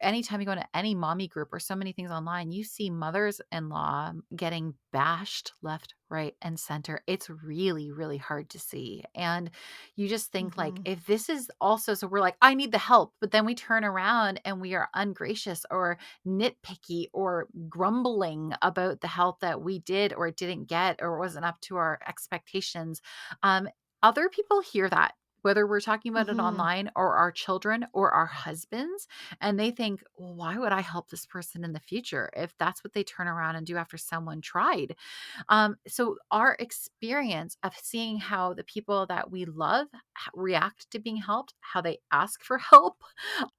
Speaker 1: anytime you go into any mommy group or so many things online, you see mothers in law getting bashed left, right, and center. It's really, really hard to see. And you just think like
Speaker 2: Mhm.
Speaker 1: if this is also, so we're like, I need the help, but then we turn around and we are ungracious or nitpicky or grumbling about the help that we did or didn't get or wasn't up to our expectations. um Other people hear that, whether we're talking about it
Speaker 2: Mhm.
Speaker 1: online or our children or our husbands, and they think, well, why would I help this person in the future if that's what they turn around and do after someone tried? So our experience of seeing how the people that we love react to being helped, how they ask for help.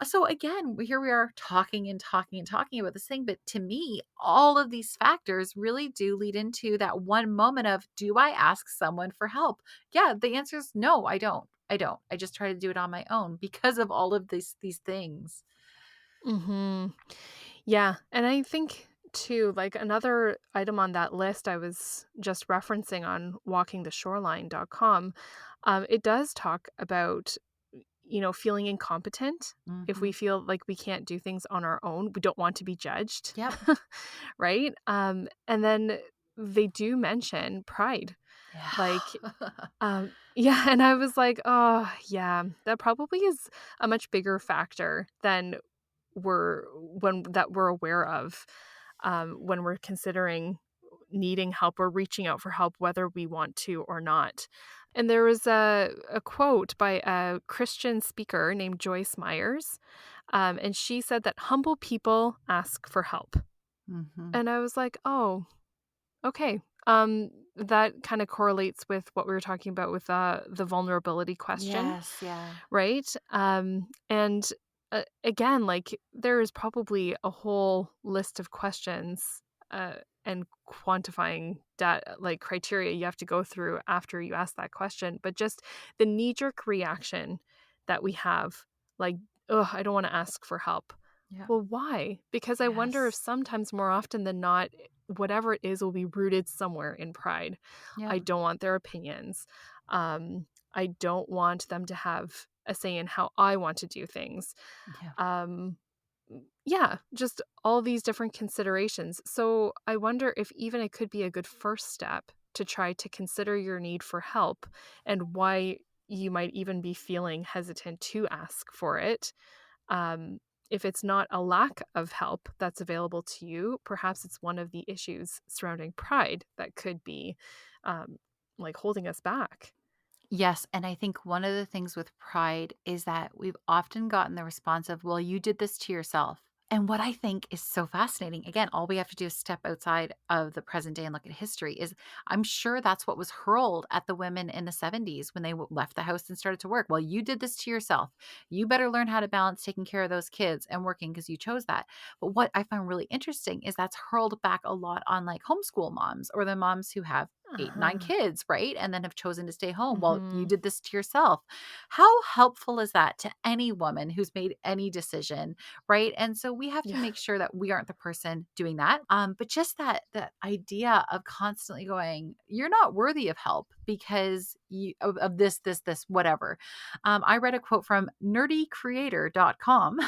Speaker 1: So again, here we are talking and talking and talking about this thing. But to me, all of these factors really do lead into that one moment of, do I ask someone for help? Yeah, the answer is no, I don't. I don't. I just try to do it on my own because of all of these things.
Speaker 2: Mhm. Yeah, and I think too, like another item on that list I was just referencing on walkingtheshoreline.com, it does talk about, feeling incompetent. If we
Speaker 1: Mhm.
Speaker 2: feel like we can't do things on our own, we don't want to be judged,
Speaker 1: Yep.
Speaker 2: right? And then they do mention pride. Like,
Speaker 1: Yeah.
Speaker 2: yeah, and I was like, "Oh, yeah, that probably is a much bigger factor than we're aware of, when we're considering needing help or reaching out for help, whether we want to or not." And there was a quote by a Christian speaker named Joyce Myers, and she said that humble people ask for help.
Speaker 1: Mhm.
Speaker 2: And I was like, "Oh, okay." That kind of correlates with what we were talking about with the vulnerability question,
Speaker 1: Yes, yeah.
Speaker 2: right? And again, like there is probably a whole list of questions uh, and quantifying data, like criteria you have to go through after you ask that question. But just the knee jerk reaction that we have, like, oh, I don't want to ask for help.
Speaker 1: Yeah.
Speaker 2: Well, why? Because I wonder if
Speaker 1: Yes.
Speaker 2: sometimes more often than not, whatever it is will be rooted somewhere in pride.
Speaker 1: Yeah.
Speaker 2: I don't want their opinions. I don't want them to have a say in how I want to do things.
Speaker 1: Yeah.
Speaker 2: Um, yeah, just all these different considerations. So I wonder if even it could be a good first step to try to consider your need for help and why you might even be feeling hesitant to ask for it. um, if it's not a lack of help that's available to you, perhaps it's one of the issues surrounding pride that could be um, like holding us back.
Speaker 1: Yes, and I think one of the things with pride is that we've often gotten the response of, "Well, you did this to yourself." And what I think is so fascinating, again, all we have to do is step outside of the present day and look at history, is I'm sure that's what was hurled at the women in the 70s when they left the house and started to work. "Well, you did this to yourself. You better learn how to balance taking care of those kids and working because you chose that." But what I find really interesting is that's hurled back a lot on like homeschool moms or the moms who have 8, 9
Speaker 2: Uh-huh.
Speaker 1: kids, right? And then have chosen to stay home. Well, you
Speaker 2: Hmm.
Speaker 1: did this to yourself. How helpful is that to any woman who's made any decision, right? And so we have to
Speaker 2: Yeah.
Speaker 1: make sure that we aren't the person doing that. But just that idea of constantly going, you're not worthy of help because of this, whatever. I read a quote from nerdycreator.com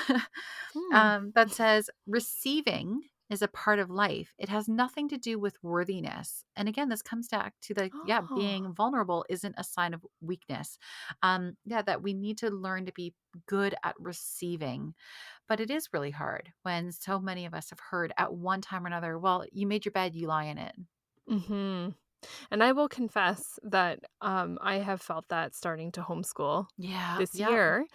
Speaker 2: Hmm.
Speaker 1: that says, receiving is a part of life. It has nothing to do with worthiness. And again, this comes back to the, yeah,
Speaker 2: Oh.
Speaker 1: being vulnerable isn't a sign of weakness. Yeah, that we need to learn to be good at receiving. But it is really hard when so many of us have heard at one time or another, well, you made your bed, you lie in it.
Speaker 2: Hmm. And I will confess that I have felt that starting to homeschool
Speaker 1: Yeah,
Speaker 2: this
Speaker 1: yeah.
Speaker 2: year.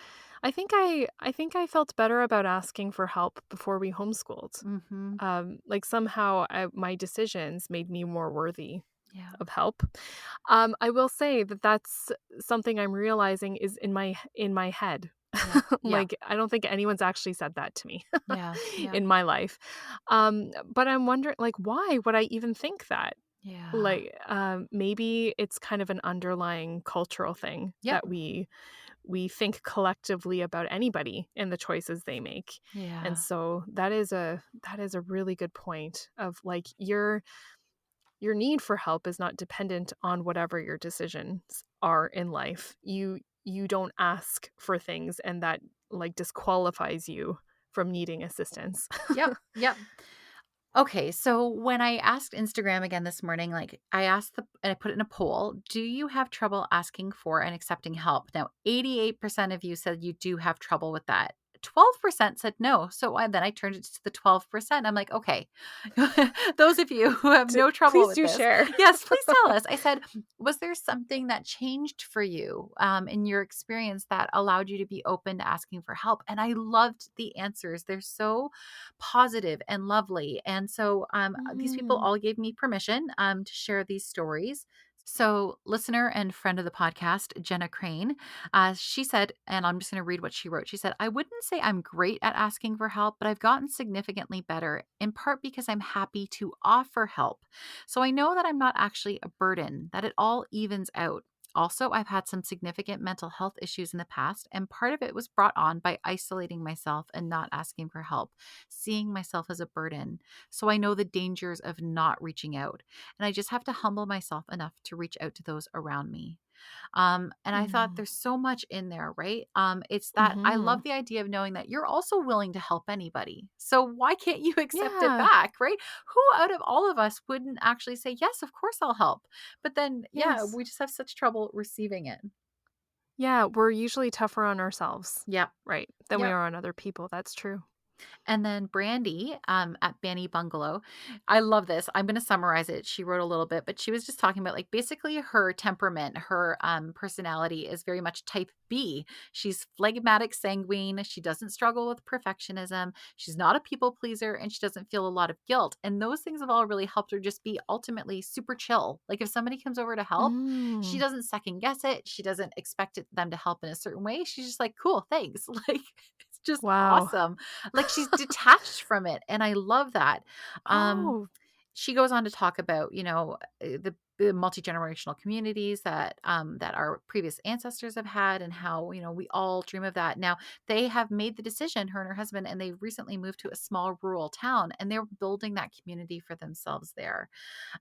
Speaker 2: I think I felt better about asking for help before we homeschooled.
Speaker 1: Mm-hmm.
Speaker 2: Like somehow my decisions made me more worthy
Speaker 1: Yeah,
Speaker 2: of help. I will say that that's something I'm realizing is in my head.
Speaker 1: yeah, yeah,
Speaker 2: Like I don't think anyone's actually said that to me
Speaker 1: yeah, yeah,
Speaker 2: in my life. But I'm wondering, like, why would I even think that?
Speaker 1: yeah.
Speaker 2: Like, maybe it's kind of an underlying cultural thing
Speaker 1: Yep.
Speaker 2: that we think collectively about anybody and the choices they make. And
Speaker 1: Yeah.
Speaker 2: so that is a really good point of like your need for help is not dependent on whatever your decisions are in life. You don't ask for things and that like disqualifies you from needing assistance.
Speaker 1: Yep. Yep. Okay, so when I asked Instagram again this morning, like I asked and I put it in a poll, do you have trouble asking for and accepting help? Now, 88% of you said you do have trouble with that. 12% said no. So then I turned it to the 12%. I'm like, okay, those of you who have no trouble
Speaker 2: Please
Speaker 1: with
Speaker 2: do
Speaker 1: this,
Speaker 2: share.
Speaker 1: yes, please tell us. I said, was there something that changed for you in your experience that allowed you to be open to asking for help? And I loved the answers. They're so positive and lovely. And so these people
Speaker 2: Mhm.
Speaker 1: all gave me permission to share these stories. So, listener and friend of the podcast, Jenna Crane, she said, and I'm just going to read what she wrote. She said, I wouldn't say I'm great at asking for help, but I've gotten significantly better, in part because I'm happy to offer help. So I know that I'm not actually a burden, that it all evens out. Also, I've had some significant mental health issues in the past, and part of it was brought on by isolating myself and not asking for help, seeing myself as a burden. So I know the dangers of not reaching out, and I just have to humble myself enough to reach out to those around me. And I thought
Speaker 2: Mm.
Speaker 1: there's so much in there, right? It's that I
Speaker 2: Mhm.
Speaker 1: love the idea of knowing that you're also willing to help anybody. So why can't you accept it
Speaker 2: Yeah.
Speaker 1: back, right? Who out of all of us wouldn't actually say, yes, of course I'll help? But then, yeah,
Speaker 2: Yes.
Speaker 1: we just have such trouble receiving it.
Speaker 2: Yeah, we're usually tougher on ourselves,
Speaker 1: Yep.
Speaker 2: right, than we
Speaker 1: Yep.
Speaker 2: are on other people. That's true.
Speaker 1: And then Brandy at Banny Bungalow, I love this. I'm going to summarize it. She wrote a little bit, but she was just talking about like basically her temperament, her personality is very much type B. She's phlegmatic, sanguine. She doesn't struggle with perfectionism. She's not a people pleaser, and she doesn't feel a lot of guilt. And those things have all really helped her just be ultimately super chill. Like if somebody comes over to help, she
Speaker 2: Mm.
Speaker 1: doesn't second guess it. She doesn't expect them to help in a certain way. She's just like, cool, thanks. Like it's just
Speaker 2: Wow.
Speaker 1: awesome. Like she's detached from it, and I love that. Um,
Speaker 2: Oh.
Speaker 1: she goes on to talk about, the multi-generational communities that our previous ancestors have had, and how, we all dream of that. Now, they have made the decision, her and her husband, and they recently moved to a small rural town, and they're building that community for themselves there.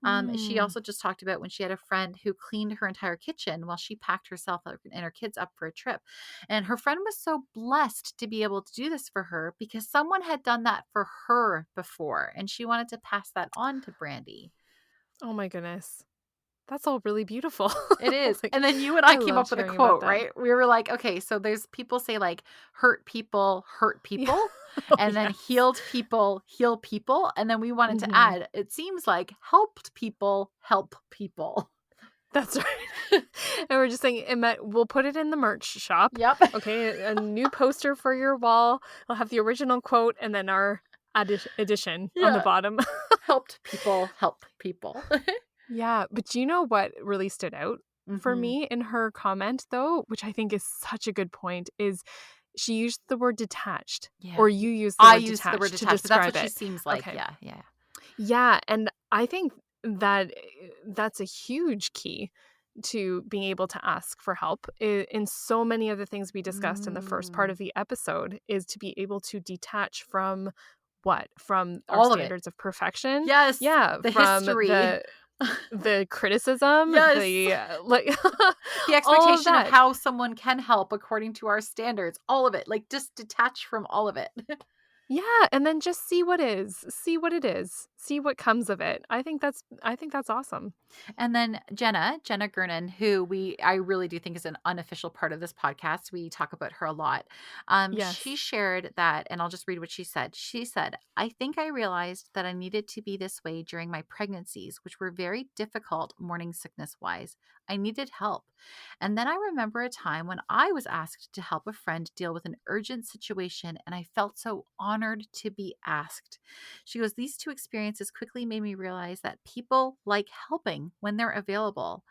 Speaker 1: She
Speaker 2: Mm.
Speaker 1: also just talked about when she had a friend who cleaned her entire kitchen while she packed herself and her kids up for a trip. And her friend was so blessed to be able to do this for her because someone had done that for her before, and she wanted to pass that on to Brandy.
Speaker 2: Oh my goodness. That's all really beautiful.
Speaker 1: It is.
Speaker 2: Like,
Speaker 1: And then you and I
Speaker 2: I
Speaker 1: came
Speaker 2: love
Speaker 1: up with a
Speaker 2: hearing about
Speaker 1: quote,
Speaker 2: that.
Speaker 1: right? We were like, okay, so there's people say like hurt
Speaker 2: Yeah.
Speaker 1: people,
Speaker 2: Oh,
Speaker 1: and then
Speaker 2: yes.
Speaker 1: healed people heal people. And then we wanted to
Speaker 2: Mhm.
Speaker 1: add, it seems like helped people help people.
Speaker 2: That's right. And we're just saying it meant we'll put it in the merch shop,
Speaker 1: Yep.
Speaker 2: okay? A new poster for your wall. I'll have the original quote and then our edition on the
Speaker 1: Yeah.
Speaker 2: bottom.
Speaker 1: Helped people help people.
Speaker 2: Yeah, but do you know what really stood out for
Speaker 1: Mhm.
Speaker 2: me in her comment, though, which I think is such a good point, is she used the word detached,
Speaker 1: Yeah.
Speaker 2: or you used the
Speaker 1: I
Speaker 2: word
Speaker 1: used the word
Speaker 2: detached to
Speaker 1: detached, but that's
Speaker 2: describe
Speaker 1: what she
Speaker 2: it.
Speaker 1: seems like.
Speaker 2: Okay.
Speaker 1: Yeah, yeah.
Speaker 2: Yeah, and I think that that's a huge key to being able to ask for help in so many of the things we discussed in the first part
Speaker 1: Mm.
Speaker 2: of the episode is to be able to detach from what? From our
Speaker 1: All of it.
Speaker 2: standards of perfection?
Speaker 1: Yes,
Speaker 2: Yeah,
Speaker 1: the
Speaker 2: from
Speaker 1: history.
Speaker 2: the criticism,
Speaker 1: Yes.
Speaker 2: like
Speaker 1: The
Speaker 2: all of
Speaker 1: expectation of
Speaker 2: that.
Speaker 1: how someone can help according to our standards, all of it, like, just detach from all of it.
Speaker 2: Yeah, and then just see what is. See what it is. See what comes of it. I think that's awesome.
Speaker 1: And then Jenna Gernon, who I really do think is an unofficial part of this podcast. We talk about her a lot. She
Speaker 2: Yes.
Speaker 1: shared that, and I'll just read what she said. She said, I think I realized that I needed to be this way during my pregnancies, which were very difficult morning sickness wise. I needed help. And then I remember a time when I was asked to help a friend deal with an urgent situation, and I felt so honored to be asked. She goes, these two experiences quickly made me realize that people like helping when they're available.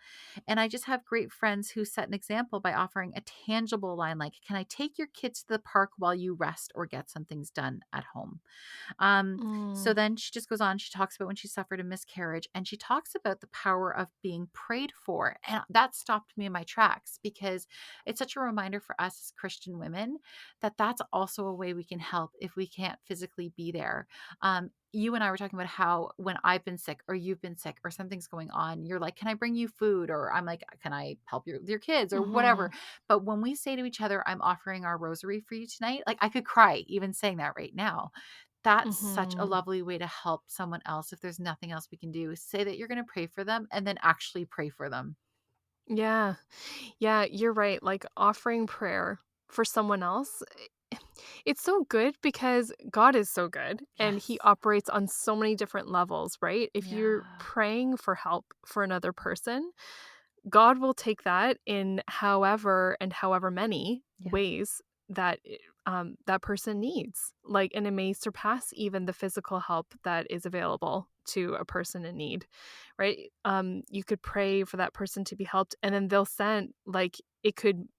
Speaker 1: And I just have great friends who set an example by offering a tangible line like, can I take your kids to the park while you rest or get some things done at home? So
Speaker 2: Mm.
Speaker 1: then she just goes on. She talks about when she suffered a miscarriage, and she talks about the power of being prayed for. And that stopped me in my tracks because it's such a reminder for us as Christian women that that's also a way we can help if we can't physically be there. You and I were talking about how when I've been sick or you've been sick or something's going on, you're like, can I bring you food? Or I'm like, can I help your kids or whatever?
Speaker 2: Mhm.
Speaker 1: But when we say to each other, I'm offering our rosary for you tonight, like I could cry even saying that right now. That's such a
Speaker 2: Mhm.
Speaker 1: lovely way to help someone else. If there's nothing else we can do, say that you're going to pray for them and then actually pray for them.
Speaker 2: Yeah. Yeah, you're right. Like offering prayer for someone else, it's so good because God is so good and he
Speaker 1: Yes.
Speaker 2: operates on so many different levels, right? If you're
Speaker 1: Yeah.
Speaker 2: praying for help for another person, God will take that in however and however many
Speaker 1: Yeah.
Speaker 2: ways that that person needs. Like, and it may surpass even the physical help that is available to a person in need, right? You could pray for that person to be helped, and then they'll send like it could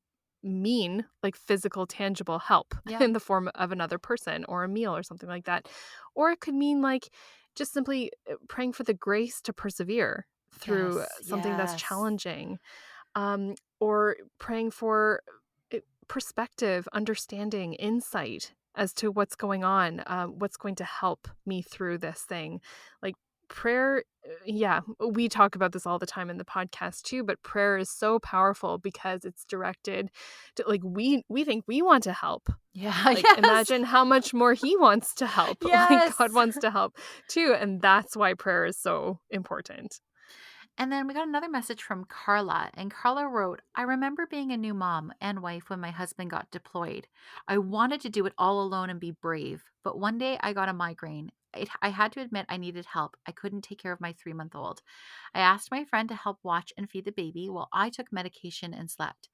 Speaker 2: mean like physical, tangible help
Speaker 1: Yeah.
Speaker 2: in the form of another person or a meal or something like that, or it could mean like just simply praying for the grace to persevere through
Speaker 1: Yes.
Speaker 2: something that's
Speaker 1: Yes.
Speaker 2: challenging. or praying for perspective, understanding, insight as to what's going on, what's going to help me through this thing. Like prayer, yeah, we talk about this all the time in the podcast too, but prayer is so powerful because it's directed to, like, we think we want to help.
Speaker 1: Yeah,
Speaker 2: Like,
Speaker 1: yes.
Speaker 2: imagine how much more he wants to help. Like, God
Speaker 1: Yes.
Speaker 2: wants to help too, and that's why prayer is so important.
Speaker 1: And then we got another message from Carla, and Carla wrote, I remember being a new mom and wife when my husband got deployed. I wanted to do it all alone and be brave, but one day I got a migraine. I had to admit I needed help. I couldn't take care of my 3-month-old. I asked my friend to help watch and feed the baby while I took medication and slept.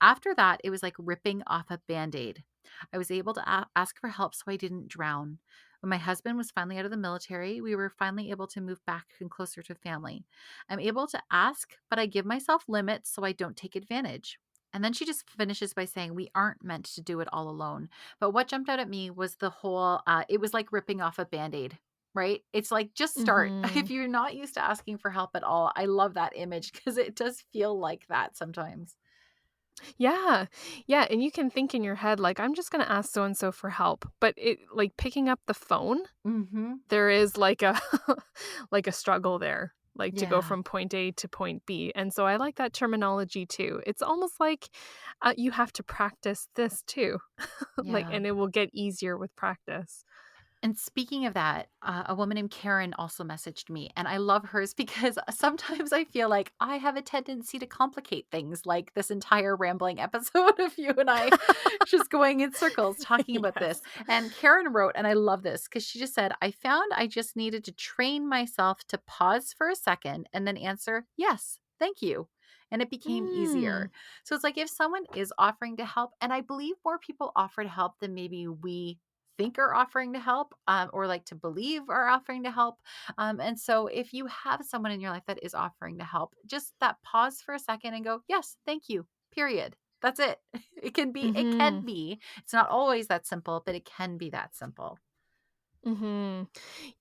Speaker 1: After that, it was like ripping off a band aid. I was able to ask for help so I didn't drown. When my husband was finally out of the military, we were finally able to move back and closer to family. I'm able to ask, but I give myself limits so I don't take advantage. And then she just finishes by saying, we aren't meant to do it all alone. But what jumped out at me was the whole, it was like ripping off a band aid, right? It's like, just start.
Speaker 2: Mhm.
Speaker 1: If you're not used to asking for help at all, I love that image because it does feel like that sometimes.
Speaker 2: Yeah. Yeah, and you can think in your head, like, "I'm just gonna ask so and so for help," but it like, picking up the phone,
Speaker 1: Mm-hmm.
Speaker 2: there is like a like a struggle there, like, to go
Speaker 1: Yeah.
Speaker 2: from point A to point B, and so I like that terminology too. It's almost like, you have to practice this too, like,
Speaker 1: Yeah.
Speaker 2: and it will get easier with practice.
Speaker 1: And speaking of that, a woman named Karen also messaged me, and I love hers because sometimes I feel like I have a tendency to complicate things, like this entire rambling episode of you and I just going in circles talking about this.
Speaker 2: Yes.
Speaker 1: And Karen wrote, and I love this because she just said, I found I just needed to train myself to pause for a second and then answer, yes, thank you. And it became
Speaker 2: Mm.
Speaker 1: easier. So it's like if someone is offering to help, and I believe more people offer to help than maybe we think are offering to help, or like to believe are offering to help. And so if you have someone in your life that is offering to help, just that pause for a second and go, yes, thank you, period. That's it. It can
Speaker 2: Mhm.
Speaker 1: be. It's not always that simple, but it can be that simple.
Speaker 2: Mhm.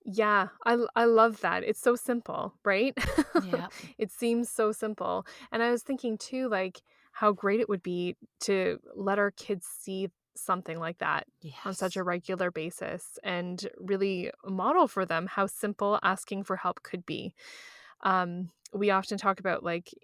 Speaker 2: Yeah, I love that. It's so simple, right?
Speaker 1: Yeah.
Speaker 2: It seems so simple. And I was thinking too, like, how great it would be to let our kids see something like that on such a
Speaker 1: Yes.
Speaker 2: regular basis and really model for them how simple asking for help could be. We often talk about like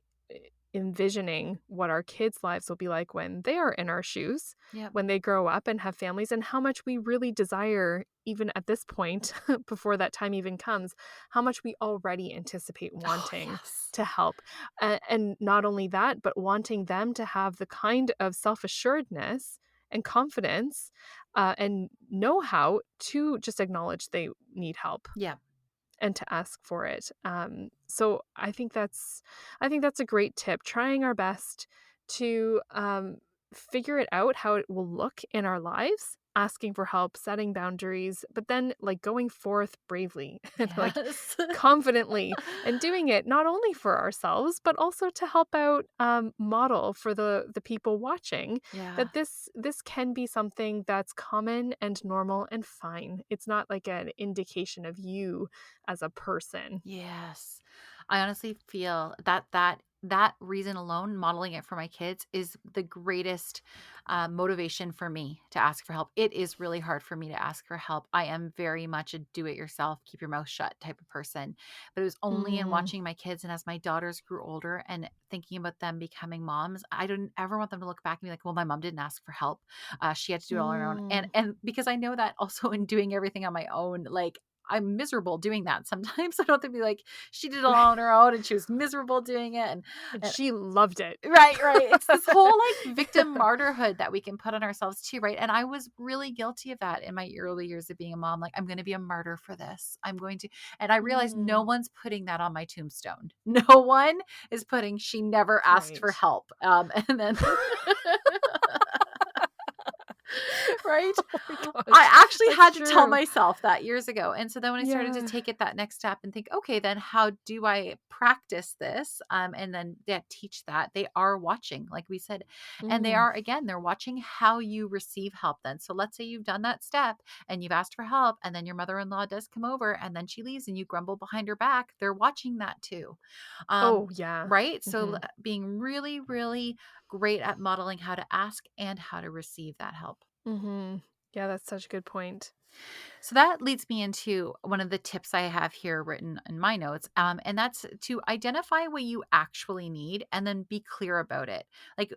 Speaker 2: envisioning what our kids' lives will be like when they are in our shoes,
Speaker 1: Yep.
Speaker 2: when they grow up and have families, and how much we really desire, even at this point, before that time even comes, how much we already anticipate
Speaker 1: Oh,
Speaker 2: wanting
Speaker 1: yes.
Speaker 2: to help. And not only that, but wanting them to have the kind of self assuredness and confidence and know how to just acknowledge they need help
Speaker 1: Yep.
Speaker 2: and to ask for it. So I think that's a great tip. Trying our best to figure it out how it will look in our lives, asking for help, setting boundaries, but then like going forth bravely and like
Speaker 1: Yes.
Speaker 2: confidently and doing it not only for ourselves but also to help out model for the people watching
Speaker 1: Yeah.
Speaker 2: that this can be something that's common and normal and fine. It's not like an indication of you as a person.
Speaker 1: Yes. I honestly feel that reason alone, modeling it for my kids, is the greatest motivation for me to ask for help. It is really hard for me to ask for help. I am very much a do it yourself, keep your mouth shut type of person. But it was only in
Speaker 2: Mm,
Speaker 1: watching my kids and as my daughters grew older and thinking about them becoming moms, I don't ever want them to look back and be like, well, my mom didn't ask for help. She had to do it all on her own. And
Speaker 2: mm.
Speaker 1: because I know that also in doing everything on my own, like I'm miserable doing that sometimes. I don't have to be like, she did it all on her own and she was miserable doing it.
Speaker 2: And
Speaker 1: And
Speaker 2: she loved it.
Speaker 1: right, right. It's this whole like victim martyrhood that we can put on ourselves too, right? And I was really guilty of that in my early years of being a mom. Like, I'm going to be a martyr for this. I'm going to, and I realized no
Speaker 2: Mm,
Speaker 1: one's putting that on my tombstone. No one is putting, she never asked for
Speaker 2: right.
Speaker 1: help. And then, Right?
Speaker 2: Oh my gosh.
Speaker 1: I actually
Speaker 2: That's
Speaker 1: had to tell
Speaker 2: true.
Speaker 1: myself that years ago. And so then when I started to
Speaker 2: Yeah.
Speaker 1: take it that next step and think, okay, then how do I practice this? And then teach that they are watching, like we said, and they
Speaker 2: Mm.
Speaker 1: are, again, they're watching how you receive help then. So let's say you've done that step and you've asked for help, and then your mother-in-law does come over and then she leaves and you grumble behind her back. They're watching that too.
Speaker 2: Oh, yeah.
Speaker 1: Right. So
Speaker 2: Mhm.
Speaker 1: being really, really great at modeling how to ask and how to receive that help.
Speaker 2: Mhm. Yeah, that's such a good point.
Speaker 1: So that leads me into one of the tips I have here written in my notes, and that's to identify what you actually need and then be clear about it. Like,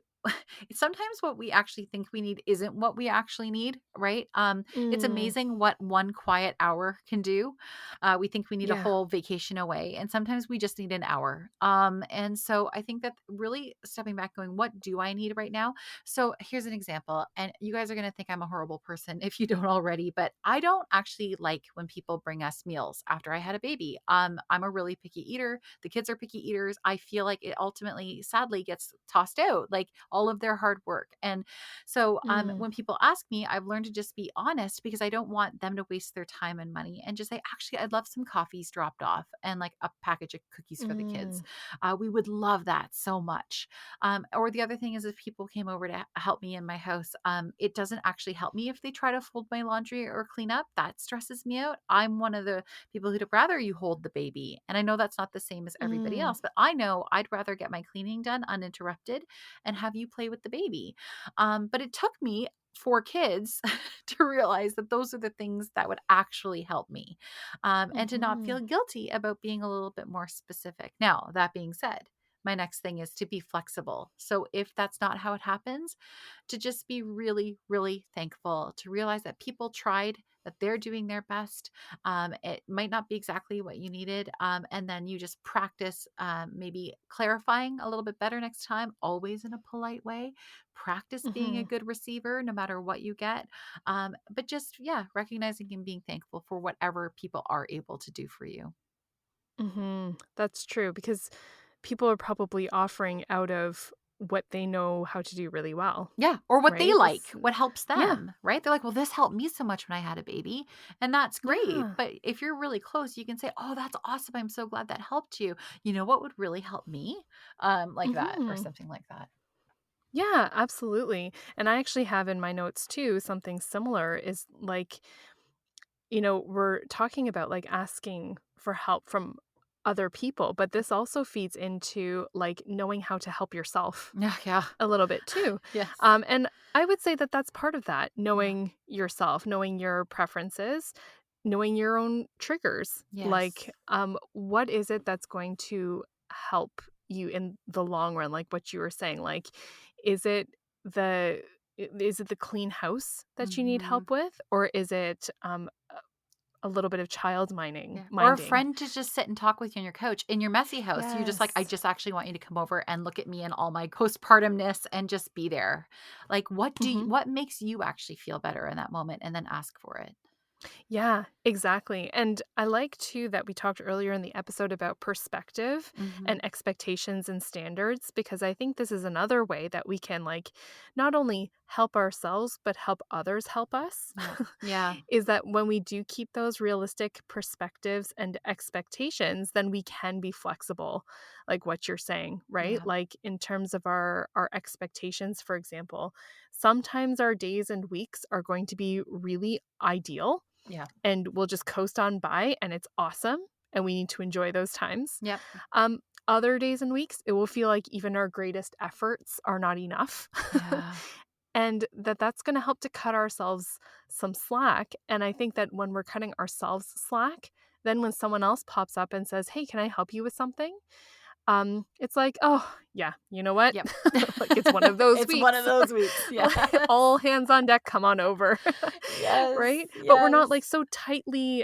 Speaker 1: sometimes what we actually think we need isn't what we actually need, right? It's
Speaker 2: Mm.
Speaker 1: amazing what one quiet hour can do. We think we need a
Speaker 2: Yeah.
Speaker 1: whole vacation away, and sometimes we just need an hour. And so I think that really stepping back, going, what do I need right now? So here's an example, and you guys are going to think I'm a horrible person if you don't already, but I don't actually like when people bring us meals after I had a baby. I'm a really picky eater. The kids are picky eaters. I feel like it ultimately, sadly, gets tossed out, like all of their hard work. And so
Speaker 2: Mm.
Speaker 1: when people ask me, I've learned to just be honest because I don't want them to waste their time and money and just say, actually, I'd love some coffees dropped off and like a package of cookies for the kids.
Speaker 2: Mm.
Speaker 1: We would love that so much. Or the other thing is if people came over to help me in my house, it doesn't actually help me if they try to fold my laundry or clean up. That stresses me out. I'm one of the people who'd rather you hold the baby. And I know that's not the same as everybody
Speaker 2: Mm.
Speaker 1: else, but I know I'd rather get my cleaning done uninterrupted and have you play with the baby. But it took me 4 kids to realize that those are the things that would actually help me, and to not
Speaker 2: Mhm.
Speaker 1: feel guilty about being a little bit more specific. Now, that being said, my next thing is to be flexible. So if that's not how it happens, to just be really, really thankful, to realize that people tried, that they're doing their best. It might not be exactly what you needed. And then you just practice, maybe clarifying a little bit better next time, always in a polite way. Practice being a
Speaker 2: Mhm.
Speaker 1: good receiver no matter what you get. But just, yeah, recognizing and being thankful for whatever people are able to do for you.
Speaker 2: Mhm. That's true because people are probably offering out of what they know how to do really well,
Speaker 1: Yeah, or what they
Speaker 2: right?
Speaker 1: like, what helps
Speaker 2: Yeah.
Speaker 1: them, right? They're like, "Well, this helped me so much when I had a baby," and that's great,
Speaker 2: Yeah.
Speaker 1: but if you're really close, you can say, "Oh, that's awesome, I'm so glad that helped you. You know what would really help me?" Like that or
Speaker 2: Mhm.
Speaker 1: something like that.
Speaker 2: Yeah, absolutely. And I actually have in my notes too something similar is like, we're talking about like asking for help from other people, but this also feeds into like knowing how to help yourself
Speaker 1: Yeah, yeah.
Speaker 2: a little bit too.
Speaker 1: Yes.
Speaker 2: And I would say that that's part of that,
Speaker 1: Yeah.
Speaker 2: knowing yourself, knowing your preferences, knowing your own triggers. Like,
Speaker 1: Yes.
Speaker 2: what is it that's going to help you in the long run? Like what you were saying, like, is it the is it the clean house that you need
Speaker 1: Mhm.
Speaker 2: help with, or is it a little bit of child minding?
Speaker 1: Yeah, or a
Speaker 2: Minding?
Speaker 1: friend to just sit and talk with you on your couch in your messy house. You're just like, "I
Speaker 2: Yes.
Speaker 1: just actually want you to come over and look at me and all my postpartumness and just be there." Like,
Speaker 2: Hmm.
Speaker 1: what makes you actually feel better in that moment, and then ask for it.
Speaker 2: Yeah, exactly. And I like too that we talked earlier in the episode about perspective
Speaker 1: Mhm.
Speaker 2: and expectations and standards, because I think this is another way that we can like not only help ourselves but help others help us.
Speaker 1: Yeah. Yeah.
Speaker 2: Is that when we do keep those realistic perspectives and expectations, then we can be flexible, like what you're saying, right?
Speaker 1: Yeah.
Speaker 2: Like in terms of our expectations, for example, sometimes our days and weeks are going to be really ideal
Speaker 1: Yeah.
Speaker 2: and we'll just coast on by and it's awesome and we need to enjoy those times.
Speaker 1: Yep.
Speaker 2: Um, Other days and weeks, it will feel like even our greatest efforts are not enough.
Speaker 1: Yeah.
Speaker 2: And that's going to help to cut ourselves some slack. And I think that when we're cutting ourselves slack, then when someone else pops up and says, "Hey, can I help you with something?" It's like, "Oh, yeah, you know what?
Speaker 1: Yep.
Speaker 2: Like it's one of those
Speaker 1: It's one of
Speaker 2: weeks.
Speaker 1: those weeks.
Speaker 2: Like,
Speaker 1: Yes.
Speaker 2: all hands on deck, come on over."
Speaker 1: Yes.
Speaker 2: Right? But we're not
Speaker 1: Yes.
Speaker 2: like so tightly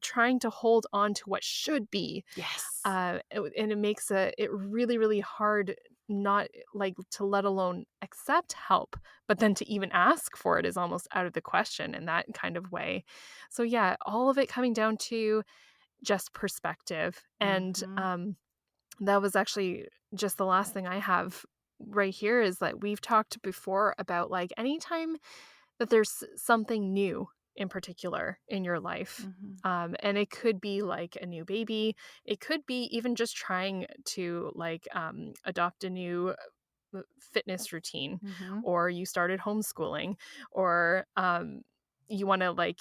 Speaker 2: trying to hold on to what should be.
Speaker 1: Yes.
Speaker 2: And it makes it really, really hard not like to let alone accept help, but then to even ask for it is almost out of the question in that kind of way. So yeah, all of it coming down to just perspective. And
Speaker 1: Mhm.
Speaker 2: that was actually just the last thing I have right here is that we've talked before about like anytime that there's something new in particular in your life.
Speaker 1: Mhm.
Speaker 2: And it could be like a new baby. It could be even just trying to adopt a new fitness routine,
Speaker 1: Mhm.
Speaker 2: or you started homeschooling, or you want to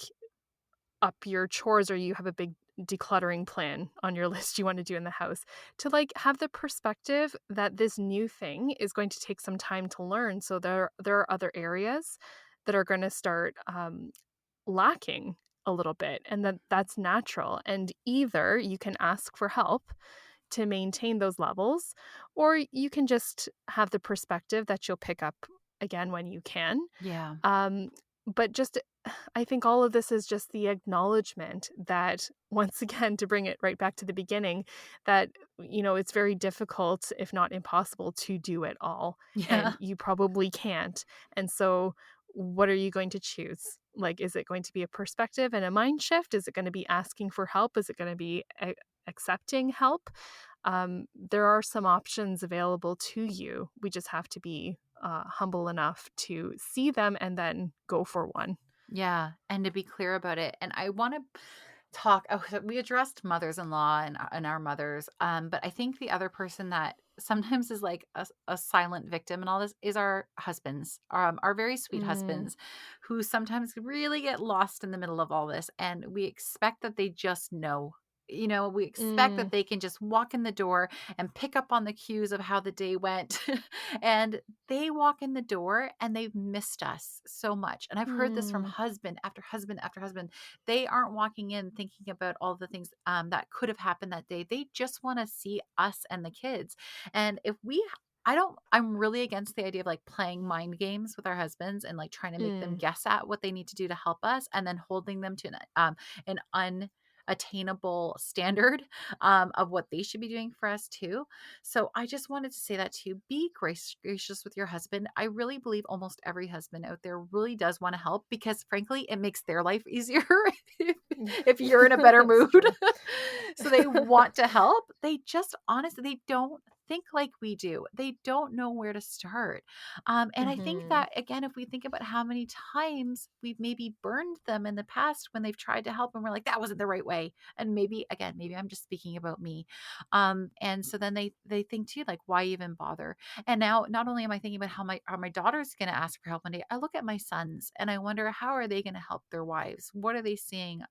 Speaker 2: up your chores, or you have a big decluttering plan on your list you want to do in the house, to have the perspective that this new thing is going to take some time to learn. So there are other areas that are going to start lacking a little bit, and that's natural, and either you can ask for help to maintain those levels, or you can just have the perspective that you'll pick up again when you can.
Speaker 1: Yeah.
Speaker 2: um, but just I think all of this is just the acknowledgement that, once again, to bring it right back to the beginning, that, it's very difficult, if not impossible, to do it all.
Speaker 1: Yeah.
Speaker 2: And you probably can't. And so, what are you going to choose? Is it going to be a perspective and a mind shift? Is it going to be asking for help? Is it going to be accepting help? There are some options available to you. We just have to be humble enough to see them and then go for one.
Speaker 1: Yeah, and to be clear about it. And I want to talk. Oh, so we addressed mothers-in-law and our mothers, but I think the other person that sometimes is like a silent victim and all this is our husbands, our very sweet
Speaker 2: Mm,
Speaker 1: husbands, who sometimes really get lost in the middle of all this, and we expect that they just know. We expect
Speaker 2: mm,
Speaker 1: that they can just walk in the door and pick up on the cues of how the day went. And they walk in the door and they've missed us so much. And I've heard this from
Speaker 2: mm,
Speaker 1: husband after husband after husband. They aren't walking in thinking about all the things that could have happened that day. They just want to see us and the kids. And if we, I don't, I'm really against the idea of like playing mind games with our husbands and like trying to make them
Speaker 2: mm,
Speaker 1: guess at what they need to do to help us, and then holding them to an unattainable standard of what they should be doing for us too. So I just wanted to say that to you. Be gracious with your husband. I really believe almost every husband out there really does want to help, because frankly, it makes their life easier if,
Speaker 2: mm.
Speaker 1: if you're in a better
Speaker 2: That's
Speaker 1: mood.
Speaker 2: true.
Speaker 1: So they want to help. They just honestly, they don't think like we do. They don't know where to start. And I think
Speaker 2: Mhm,
Speaker 1: that, again, if we think about how many times we've maybe burned them in the past when they've tried to help and we're like, that wasn't the right way. And maybe, again, maybe I'm just speaking about me. And so then they think too, like, why even bother? And now not only am I thinking about how my daughter's going to ask for help one day, I look at my sons and I wonder, how are they going to help their wives? What are they seeing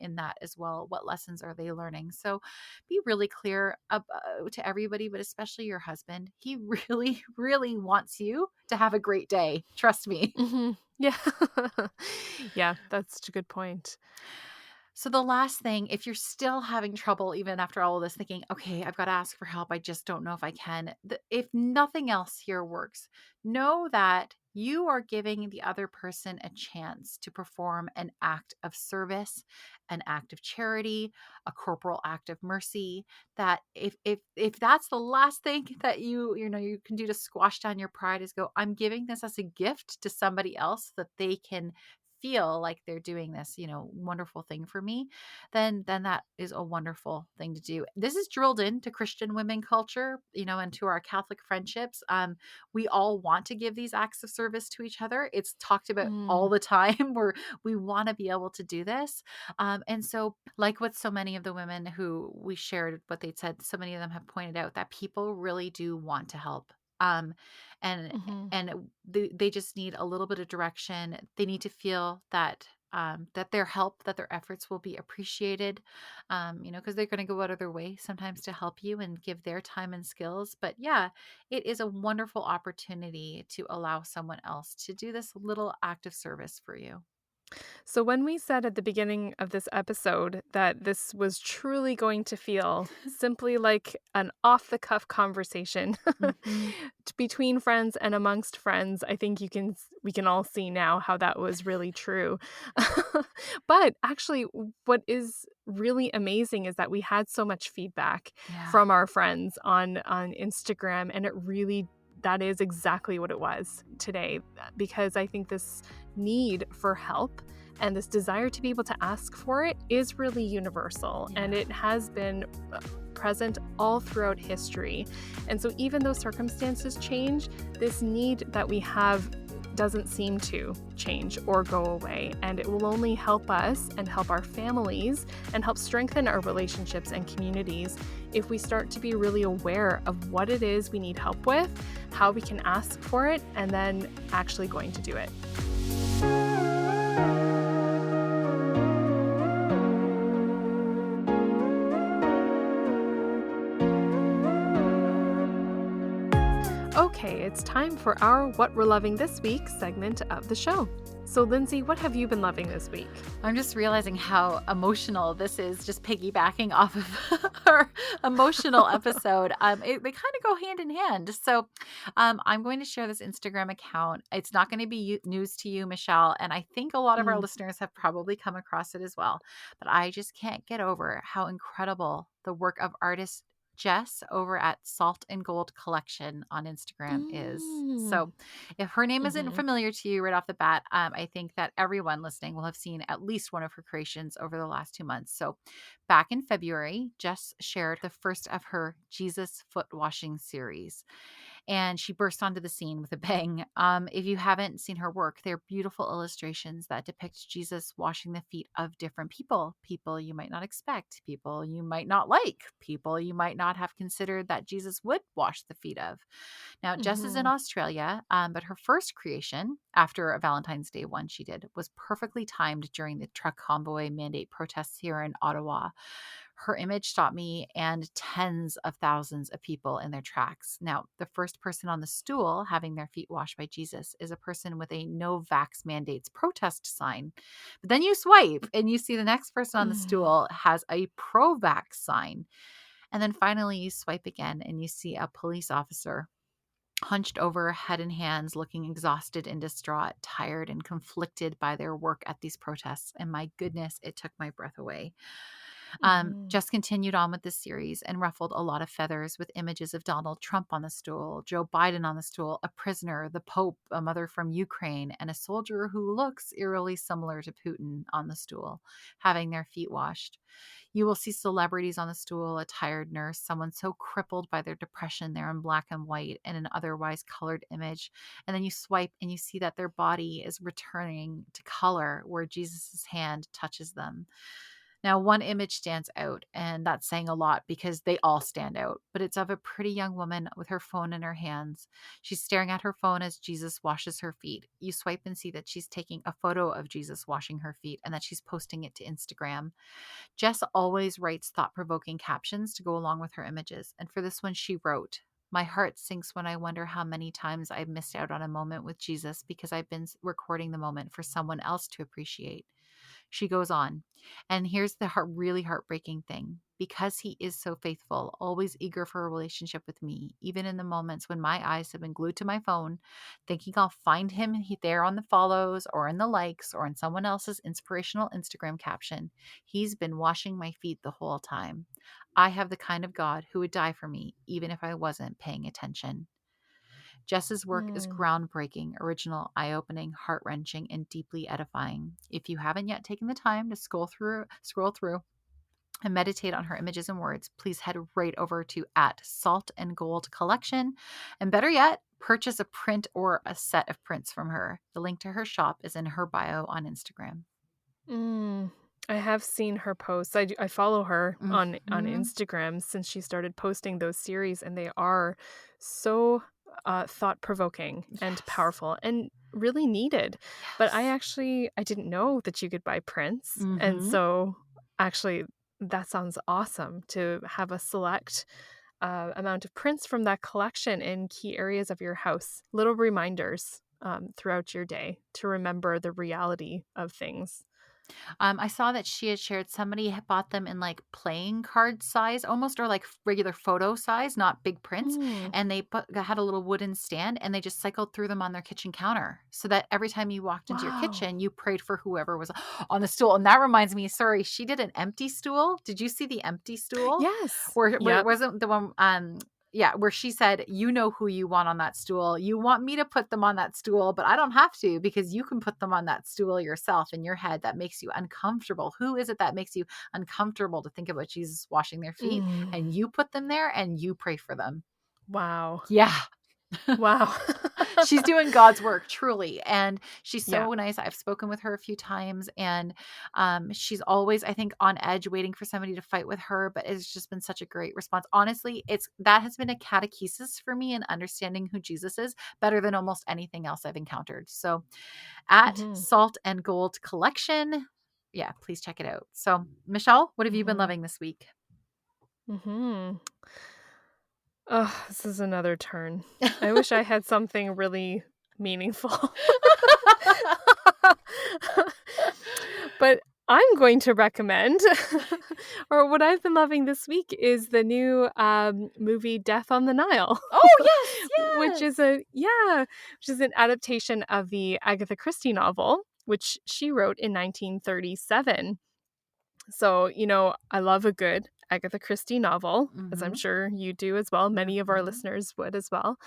Speaker 1: in that as well? What lessons are they learning? So be really clear to everybody, but especially your husband. He really, really wants you to have a great day. Trust me.
Speaker 2: mhm. Yeah. Yeah, that's such a good point.
Speaker 1: So the last thing, if you're still having trouble even after all of this, thinking, okay, I've got to ask for help, I just don't know if I can. If nothing else here works, know that you are giving the other person a chance to perform an act of service, an act of charity, a corporal act of mercy. That if that's the last thing that you can do to squash down your pride, is go, I'm giving this as a gift to somebody else, that they can feel like they're doing this, wonderful thing for me, then that is a wonderful thing to do. This is drilled into Christian women culture, and to our Catholic friendships. We all want to give these acts of service to each other. It's talked about
Speaker 2: Mm,
Speaker 1: all the time where we want to be able to do this. And so, like with so many of the women who we shared what they'd said, so many of them have pointed out that people really do want to help. Um, and
Speaker 2: mhm.
Speaker 1: and they just need a little bit of direction. They need to feel that their help, that their efforts will be appreciated, because they're going to go out of their way sometimes to help you and give their time and skills. But yeah, it is a wonderful opportunity to allow someone else to do this little act of service for you.
Speaker 2: So, when we said at the beginning of this episode that this was truly going to feel simply like an off the cuff conversation
Speaker 1: Hmm.
Speaker 2: between friends and amongst friends, I think we can all see now how that was really true. But actually, what is really amazing is that we had so much feedback
Speaker 1: Yeah.
Speaker 2: from our friends on Instagram, and it really, that is exactly what it was today, because I think this need for help and this desire to be able to ask for it is really universal, and
Speaker 1: Yeah.
Speaker 2: it has been present all throughout history. And so even though circumstances change, this need that we have doesn't seem to change or go away, and it will only help us and help our families and help strengthen our relationships and communities if we start to be really aware of what it is we need help with, how we can ask for it, and then actually going to do it. Okay, it's time for our What We're Loving This Week segment of the show. So, Lindsay, what have you been loving this week?
Speaker 1: I'm just realizing how emotional this is, just piggybacking off of our emotional episode. They kind of go hand in hand. So I'm going to share this Instagram account. It's not going to be news to you, Michelle. And I think a lot of our
Speaker 2: Mm.
Speaker 1: listeners have probably come across it as well. But I just can't get over how incredible the work of artist Jess over at Salt and Gold Collection on Instagram is.
Speaker 2: Mm.
Speaker 1: So if her name isn't
Speaker 2: Mhm.
Speaker 1: familiar to you right off the bat, I think that everyone listening will have seen at least one of her creations over the last 2 months. So back in February, Jess shared the first of her Jesus foot washing series, and she burst onto the scene with a bang. If you haven't seen her work, they're beautiful illustrations that depict Jesus washing the feet of different people you might not expect, people you might not like, people you might not have considered that Jesus would wash the feet of. Now, Jess is in
Speaker 2: Mhm.
Speaker 1: Australia, but her first creation, after a Valentine's Day one she did, was perfectly timed during the truck convoy mandate protests here in Ottawa. Her image stopped me and tens of thousands of people in their tracks. Now, the first person on the stool having their feet washed by Jesus is a person with a no vax mandates protest sign. But then you swipe and you see the next person on the
Speaker 2: Mm.
Speaker 1: stool has a pro vax sign. And then finally you swipe again and you see a police officer hunched over, head in hands, looking exhausted and distraught, tired and conflicted by their work at these protests. And my goodness, it took my breath away.
Speaker 2: Mhm.
Speaker 1: Just continued on with this series and ruffled a lot of feathers with images of Donald Trump on the stool, Joe Biden on the stool, a prisoner, the Pope, a mother from Ukraine, and a soldier who looks eerily similar to Putin on the stool, having their feet washed. You will see celebrities on the stool, a tired nurse, someone so crippled by their depression they're in black and white in an otherwise colored image. And then you swipe and you see that their body is returning to color where Jesus' hand touches them. Now, one image stands out, and that's saying a lot because they all stand out, but it's of a pretty young woman with her phone in her hands. She's staring at her phone as Jesus washes her feet. You swipe and see that she's taking a photo of Jesus washing her feet and that she's posting it to Instagram. Jess always writes thought provoking captions to go along with her images, and for this one, she wrote, "My heart sinks when I wonder how many times I've missed out on a moment with Jesus because I've been recording the moment for someone else to appreciate." She goes on, and here's the really heartbreaking thing. Because he is so faithful, always eager for a relationship with me, even in the moments when my eyes have been glued to my phone, thinking I'll find him there on the follows or in the likes or in someone else's inspirational Instagram caption, he's been washing my feet the whole time. I have the kind of God who would die for me, even if I wasn't paying attention. Jess's work is
Speaker 2: Mm.
Speaker 1: groundbreaking, original, eye-opening, heart-wrenching, and deeply edifying. If you haven't yet taken the time to scroll through and meditate on her images and words, please head right over to at Salt and Gold Collection. And better yet, purchase a print or a set of prints from her. The link to her shop is in her bio on Instagram.
Speaker 2: Mm. I have seen her posts. I follow her on
Speaker 1: Hmm.
Speaker 2: Instagram since she started posting those series, and they are so thought-provoking and
Speaker 1: Yes.
Speaker 2: powerful and really needed. But
Speaker 1: Yes.
Speaker 2: I didn't know that you could buy prints, and
Speaker 1: Hmm.
Speaker 2: so actually that sounds awesome to have a select amount of prints from that collection in key areas of your house. Little reminders throughout your day to remember the reality of things.
Speaker 1: I saw that she had shared somebody had bought them in like playing card size almost, or like regular photo size, not big prints.
Speaker 2: Mm.
Speaker 1: And had a little wooden stand and they just cycled through them on their kitchen counter so that every time you walked into your
Speaker 2: Wow.
Speaker 1: kitchen, you prayed for whoever was on the stool. And that reminds me, sorry, she did an empty stool. Did you see the empty stool?
Speaker 2: Yes.
Speaker 1: Where it
Speaker 2: Yep.
Speaker 1: wasn't the one, yeah, where she said, "You know who you want on that stool. You want me to put them on that stool, but I don't have to because you can put them on that stool yourself in your head that makes you uncomfortable. Who is it that makes you uncomfortable to think about Jesus washing their feet?
Speaker 2: Mm.
Speaker 1: And you put them there and you pray for them."
Speaker 2: Wow.
Speaker 1: Yeah.
Speaker 2: Wow.
Speaker 1: She's doing God's work, truly. And she's
Speaker 2: Yeah.
Speaker 1: so nice. I've spoken with her a few times, and she's always, I think, on edge waiting for somebody to fight with her, but it's just been such a great response. Honestly, that has been a catechesis for me in understanding who Jesus is better than almost anything else I've encountered. So at
Speaker 2: Mm-hmm.
Speaker 1: Salt and Gold Collection, yeah, please check it out. So Michelle, what have you been
Speaker 2: Mm-hmm.
Speaker 1: loving this week?
Speaker 2: Mm-hmm. Oh, this is another turn. I wish I had something really meaningful. But I'm going to recommend, or what I've been loving this week is the new movie Death on the Nile,
Speaker 1: Oh, yes,
Speaker 2: which is
Speaker 1: yes.
Speaker 2: which is an adaptation of the Agatha Christie novel, which she wrote in 1937. So, I love a good Agatha Christie novel, as I'm
Speaker 1: Mm-hmm.
Speaker 2: sure you do as well. Many of our
Speaker 1: Mm-hmm.
Speaker 2: listeners would as well.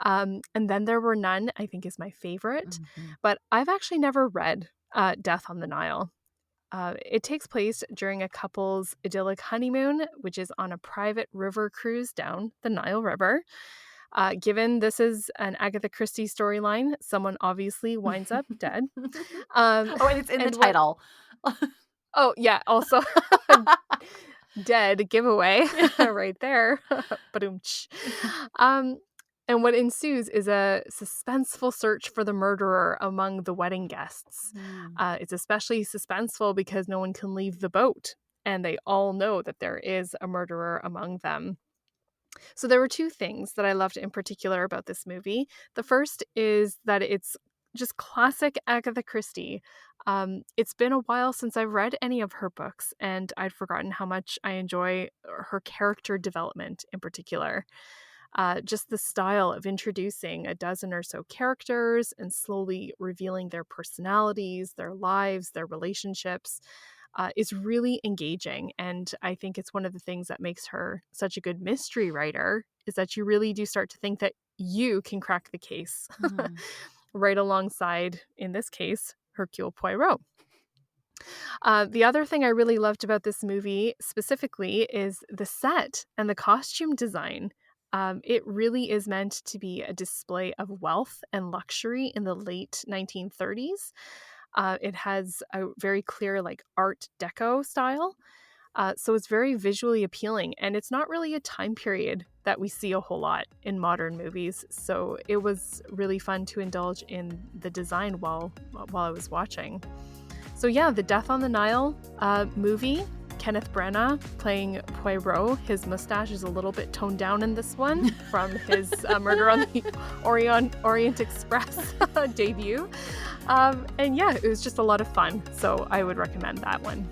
Speaker 2: And Then There Were None, I think, is my favorite.
Speaker 1: Mm-hmm.
Speaker 2: But I've actually never read Death on the Nile. It takes place during a couple's idyllic honeymoon, which is on a private river cruise down the Nile River. Given this is an Agatha Christie storyline, someone obviously winds up dead. Um,
Speaker 1: Oh, and it's in the
Speaker 2: and what
Speaker 1: title.
Speaker 2: Oh, yeah, also dead giveaway right there. Ba-doom-tsh. Um, and what ensues is a suspenseful search for the murderer among the wedding guests.
Speaker 1: Mm.
Speaker 2: It's especially suspenseful because no one can leave the boat, and they all know that there is a murderer among them. So there were two things that I loved in particular about this movie. The first is that it's just classic Agatha Christie. It's been a while since I've read any of her books, and I'd forgotten how much I enjoy her character development in particular. Just the style of introducing a dozen or so characters and slowly revealing their personalities, their lives, their relationships is really engaging. And I think it's one of the things that makes her such a good mystery writer is that you really do start to think that you can crack the case
Speaker 1: Mm.
Speaker 2: right alongside, in this case, Hercule Poirot. The other thing I really loved about this movie specifically is the set and the costume design. It really is meant to be a display of wealth and luxury in the late 1930s. It has a very clear, like, Art Deco style. So it's very visually appealing, and it's not really a time period that we see a whole lot in modern movies. So it was really fun to indulge in the design while I was watching. So yeah, the Death on the Nile movie, Kenneth Branagh playing Poirot. His mustache is a little bit toned down in this one from his Murder on the Orient Express debut. And yeah, it was just a lot of fun. So I would recommend that one.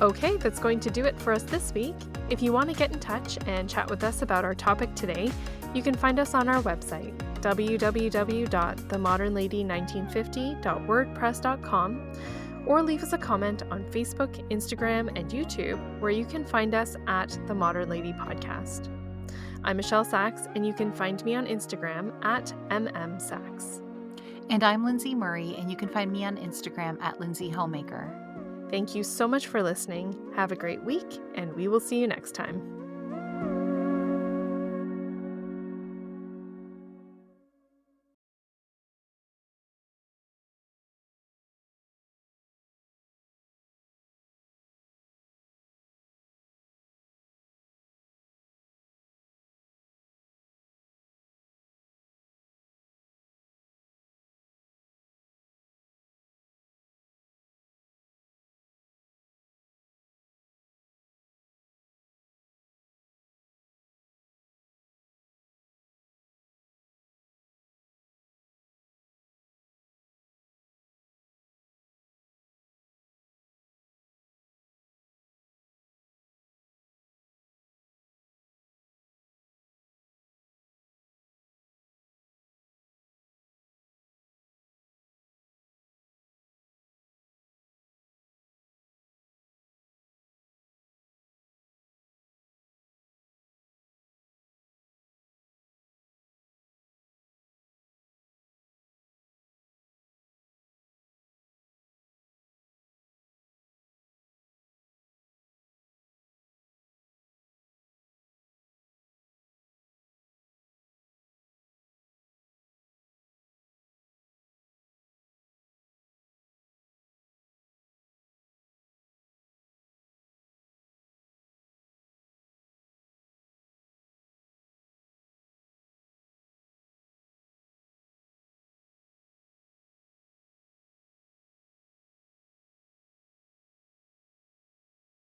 Speaker 2: Okay, that's going to do it for us this week. If you want to get in touch and chat with us about our topic today, you can find us on our website, www.themodernlady1950.wordpress.com, or leave us a comment on Facebook, Instagram, and YouTube, where you can find us at The Modern Lady Podcast. I'm Michelle Sachs, and you can find me on Instagram at MMSachs.
Speaker 1: And I'm Lindsay Murray, and you can find me on Instagram at Lindsay Homemaker.
Speaker 2: Thank you so much for listening. Have a great week, and we will see you next time.